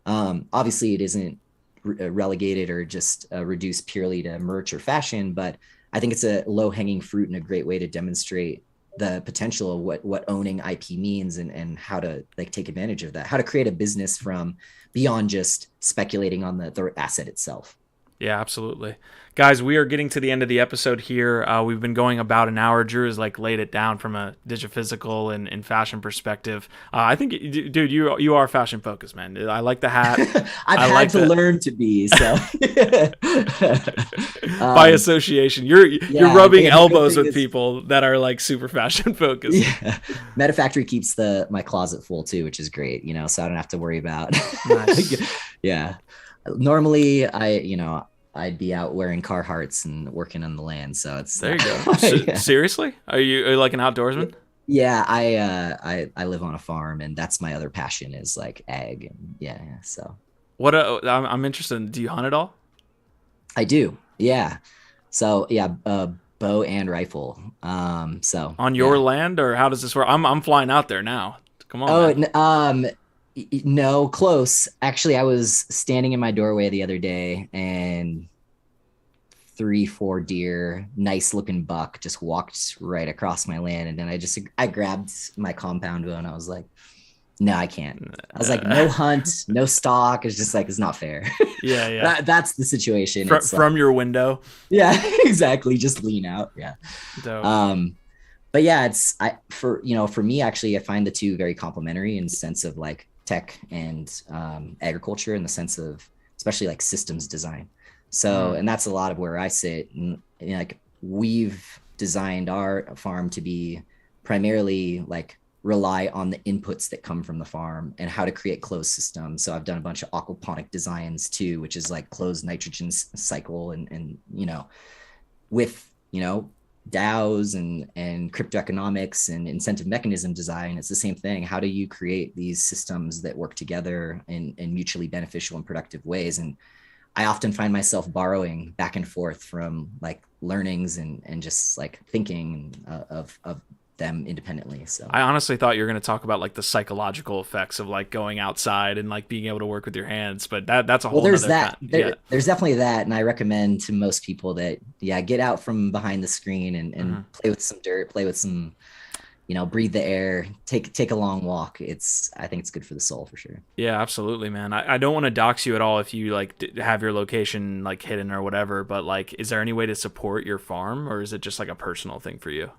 [SPEAKER 2] Obviously it isn't relegated or just reduced purely to merch or fashion, but I think it's a low hanging fruit and a great way to demonstrate the potential of what owning IP means, and how to like take advantage of that, how to create a business from beyond just speculating on the asset itself.
[SPEAKER 1] Yeah, absolutely. Guys, we are getting to the end of the episode here. We've been going about an hour. Drew has like laid it down from a Digi-Physical and fashion perspective. I think, dude, you are fashion focused, man. I like the hat.
[SPEAKER 2] I've had to learn to be, so.
[SPEAKER 1] By association, you're rubbing elbows with people that are like super fashion focused.
[SPEAKER 2] Yeah. MetaFactory keeps my closet full too, which is great, so I don't have to worry about.
[SPEAKER 1] Nice.
[SPEAKER 2] Yeah. Normally I'd be out wearing Carhartts and working on the land. So it's
[SPEAKER 1] there you go. Yeah. Seriously? Are you like an outdoorsman?
[SPEAKER 2] Yeah. I live on a farm, and that's my other passion is like ag. And yeah. So
[SPEAKER 1] I'm interested. Do you hunt at all?
[SPEAKER 2] I do. Yeah. So yeah, bow and rifle. So
[SPEAKER 1] on your land, or how does this work? I'm flying out there now. Come on.
[SPEAKER 2] Oh, no, close. Actually, I was standing in my doorway the other day, and 3-4 deer, nice looking buck just walked right across my land. And then I grabbed my compound bow and I was like, no, I can't. I was like, no hunt, no stalk. It's just like, it's not fair.
[SPEAKER 1] Yeah.
[SPEAKER 2] That's the situation.
[SPEAKER 1] From your window.
[SPEAKER 2] Yeah, exactly. Just lean out. Yeah.
[SPEAKER 1] Dope.
[SPEAKER 2] But yeah, for me, actually, I find the two very complementary in the sense of like tech and agriculture, in the sense of especially like systems design. So, and that's a lot of where I sit. And like, we've designed our farm to be primarily like rely on the inputs that come from the farm and how to create closed systems. So I've done a bunch of aquaponic designs too, which is like closed nitrogen cycle and with, DAOs and crypto economics and incentive mechanism design, it's the same thing. How do you create these systems that work together in mutually beneficial and productive ways? And I often find myself borrowing back and forth from like learnings and just like thinking of them independently. So
[SPEAKER 1] I honestly thought you were going to talk about like the psychological effects of like going outside and like being able to work with your hands, but that's a whole
[SPEAKER 2] there's
[SPEAKER 1] other
[SPEAKER 2] there's definitely that, and I recommend to most people that get out from behind the screen and play with some dirt, play with some breathe the air, take a long walk. I think it's good for the soul for sure.
[SPEAKER 1] Yeah, absolutely, man. I don't want to dox you at all if you like have your location like hidden or whatever, but like, is there any way to support your farm, or is it just like a personal thing for you?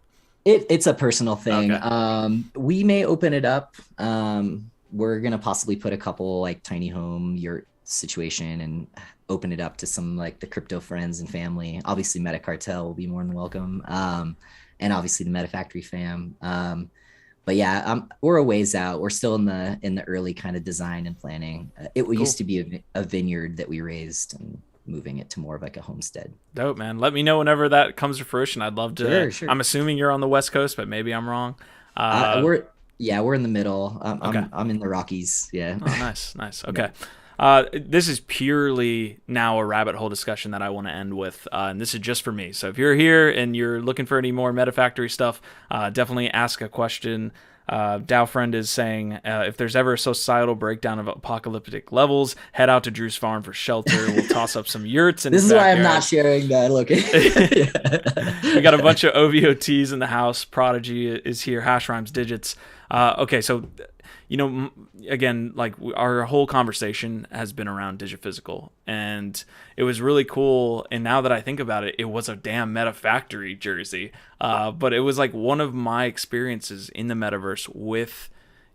[SPEAKER 2] It's a personal thing.
[SPEAKER 1] Okay.
[SPEAKER 2] We may open it up. We're going to possibly put a couple like tiny home yurt situation and open it up to some like the crypto friends and family. Obviously MetaCartel will be more than welcome. And obviously the MetaFactory fam. But yeah, we're a ways out. We're still in the early kind of design and planning. It used to be a vineyard that we raised, and moving it to more of like a homestead.
[SPEAKER 1] Dope, man. Let me know whenever that comes to fruition. I'd love to.
[SPEAKER 2] Sure.
[SPEAKER 1] I'm assuming you're on the West Coast, but maybe I'm wrong.
[SPEAKER 2] We're in the middle.
[SPEAKER 1] Okay.
[SPEAKER 2] I'm in the Rockies. Yeah.
[SPEAKER 1] Oh, nice. Okay. This is purely now a rabbit hole discussion that I want to end with, and this is just for me. So if you're here and you're looking for any more MetaFactory stuff, definitely ask a question. Dow Friend is saying, if there's ever a societal breakdown of apocalyptic levels, head out to Drew's farm for shelter. We'll toss up some yurts.
[SPEAKER 2] This is why I'm not sharing that location.
[SPEAKER 1] We got a bunch of OVOTs in the house. Prodigy is here. Hash rhymes digits. Okay, so again, like our whole conversation has been around Digi-Physical, and it was really cool. And now that I think about it, it was a damn MetaFactory jersey. But it was like one of my experiences in the metaverse with,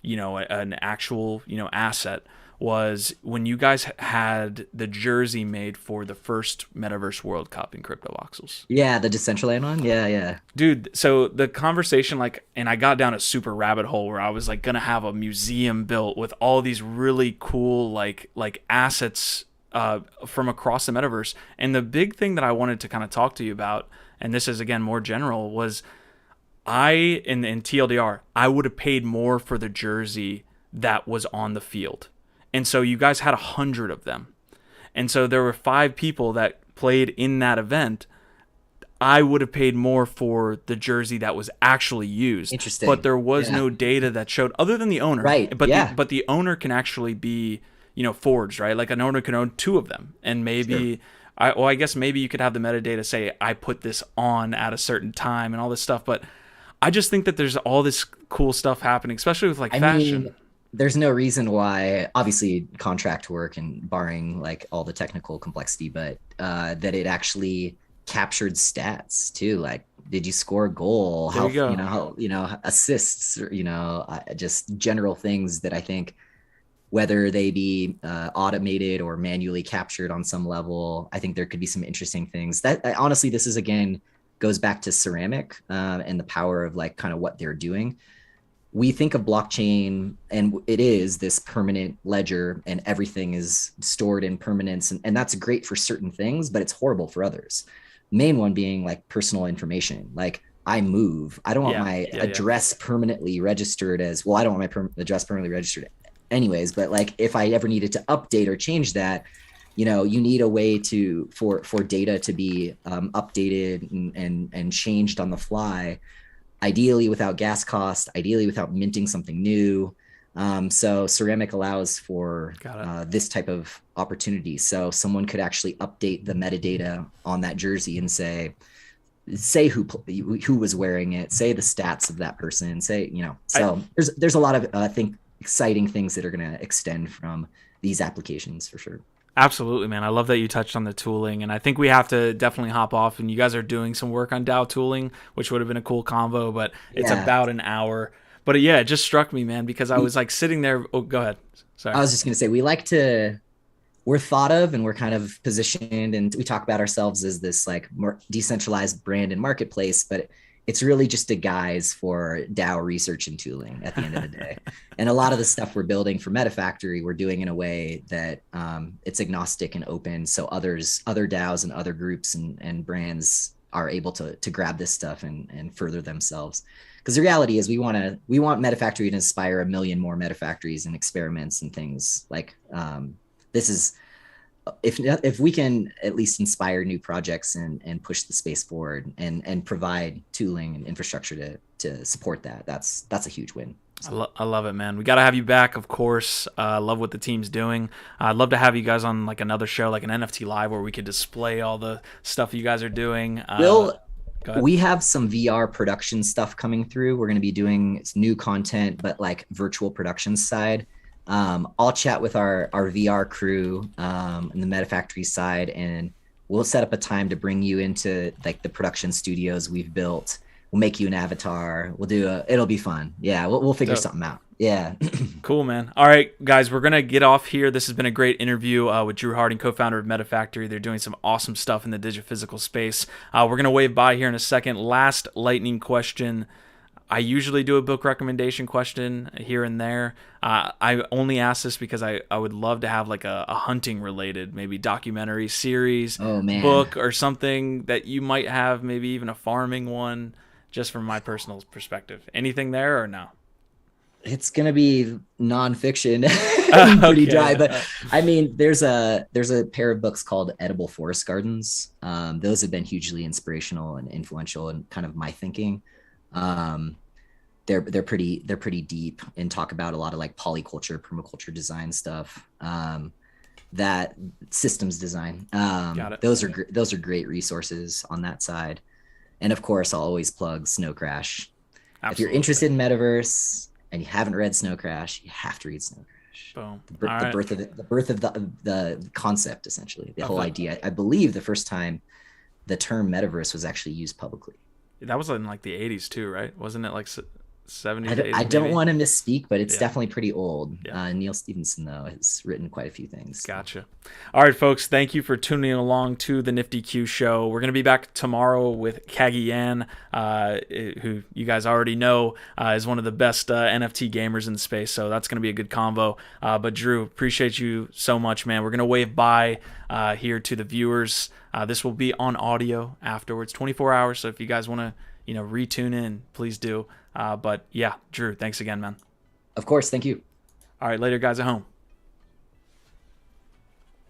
[SPEAKER 1] an actual, asset was when you guys had the jersey made for the first Metaverse World Cup in Crypto Voxels.
[SPEAKER 2] Yeah, the Decentraland one. Yeah.
[SPEAKER 1] Dude, so the conversation, and I got down a super rabbit hole where I was like gonna have a museum built with all these really cool like assets from across the metaverse. And the big thing that I wanted to kind of talk to you about, and this is again more general, was in TLDR, I would have paid more for the jersey that was on the field. And so you guys had 100 of them. And so there were 5 people that played in that event. I would have paid more for the jersey that was actually used.
[SPEAKER 2] Interesting.
[SPEAKER 1] But there was no data that showed, other than the owner.
[SPEAKER 2] Right.
[SPEAKER 1] But the owner can actually be, forged, right? Like an owner can own 2 of them. And maybe, I guess maybe you could have the metadata say, I put this on at a certain time and all this stuff. But I just think that there's all this cool stuff happening, especially with fashion.
[SPEAKER 2] There's no reason why, obviously contract work and barring like all the technical complexity, but that it actually captured stats too. Like, did you score a goal? How assists, just general things that I think, whether they be automated or manually captured on some level, I think there could be some interesting things. That honestly, this is again goes back to ceramic and the power of like kind of what they're doing. We think of blockchain, and it is this permanent ledger, and everything is stored in permanence, and that's great for certain things, but it's horrible for others. Main one being like personal information. Like, I move, I don't want my address permanently registered as well. I don't want my address permanently registered anyways, but like if I ever needed to update or change that, you need a way for data to be updated and changed on the fly, ideally without gas cost, ideally without minting something new. So ceramic allows for
[SPEAKER 1] Got it.
[SPEAKER 2] this type of opportunity. So someone could actually update the metadata on that jersey and say who was wearing it, say the stats of that person, say, you know. So there's a lot of I think exciting things that are going to extend from these applications for sure.
[SPEAKER 1] Absolutely, man. I love that you touched on the tooling, and I think we have to definitely hop off. And you guys are doing some work on DAO tooling, which would have been a cool convo, but it's
[SPEAKER 2] Yeah.
[SPEAKER 1] about an hour. But yeah, it just struck me, man, because I
[SPEAKER 2] We,
[SPEAKER 1] was like sitting there. Oh, go ahead. Sorry.
[SPEAKER 2] I was just going to say, we're thought of and we're kind of positioned, and we talk about ourselves as this like more decentralized brand and marketplace, but it's really just a guise for DAO research and tooling at the end of the day. And a lot of the stuff we're building for MetaFactory, we're doing in a way that it's agnostic and open. So other DAOs and other groups and brands are able to grab this stuff and further themselves. Because the reality is we want MetaFactory to inspire a million more MetaFactories and experiments and things like this is if we can at least inspire new projects and push the space forward and provide tooling and infrastructure to support that, that's a huge win.
[SPEAKER 1] I love it, man. We got to have you back, of course. Love what the team's doing. I'd love to have you guys on like another show, like an NFT Live, where we could display all the stuff you guys are doing.
[SPEAKER 2] We have some VR production stuff coming through. We're going to be doing new content, but like virtual production side. I'll chat with our VR crew and the MetaFactory side, and we'll set up a time to bring you into like the production studios we've built. We'll make you an avatar. It'll be fun. Yeah, we'll figure something out. Yeah.
[SPEAKER 1] Cool, man. All right, guys, we're going to get off here. This has been a great interview with Drew Harding, co-founder of MetaFactory. They're doing some awesome stuff in the Digi-Physical space. We're going to wave by here in a second. Last lightning question. I usually do a book recommendation question here and there. I only ask this because I would love to have like a hunting related, maybe documentary series, book or something that you might have, maybe even a farming one, just from my personal perspective. Anything there or no?
[SPEAKER 2] It's going to be nonfiction, pretty dry, but I mean, there's a pair of books called Edible Forest Gardens. Those have been hugely inspirational and influential in kind of my thinking. They're pretty deep and talk about a lot of like polyculture, permaculture design stuff, that systems design. Those are great resources on that side. And of course, I'll always plug Snow Crash. Absolutely. If you're interested in Metaverse and you haven't read Snow Crash, you have to read Snow Crash. Boom. The birth of the concept, essentially, the whole idea. I believe the first time the term Metaverse was actually used publicly.
[SPEAKER 1] That was in like the 80s too, right? Wasn't it like 70s? 80s,
[SPEAKER 2] I don't want to misspeak, but it's definitely pretty old. Neil Stephenson, though, has written quite a few things.
[SPEAKER 1] Gotcha. All right, folks, thank you for tuning along to the Nifty Q Show. We're going to be back tomorrow with Kagi Yan, who you guys already know is one of the best NFT gamers in the space, so that's going to be a good convo. But Drew, appreciate you so much, man. We're going to wave bye here to the viewers. This will be on audio afterwards, 24 hours, so if you guys want to retune in, please do. But yeah, Drew, thanks again, man.
[SPEAKER 2] Of course. Thank you.
[SPEAKER 1] All right, later, guys at home.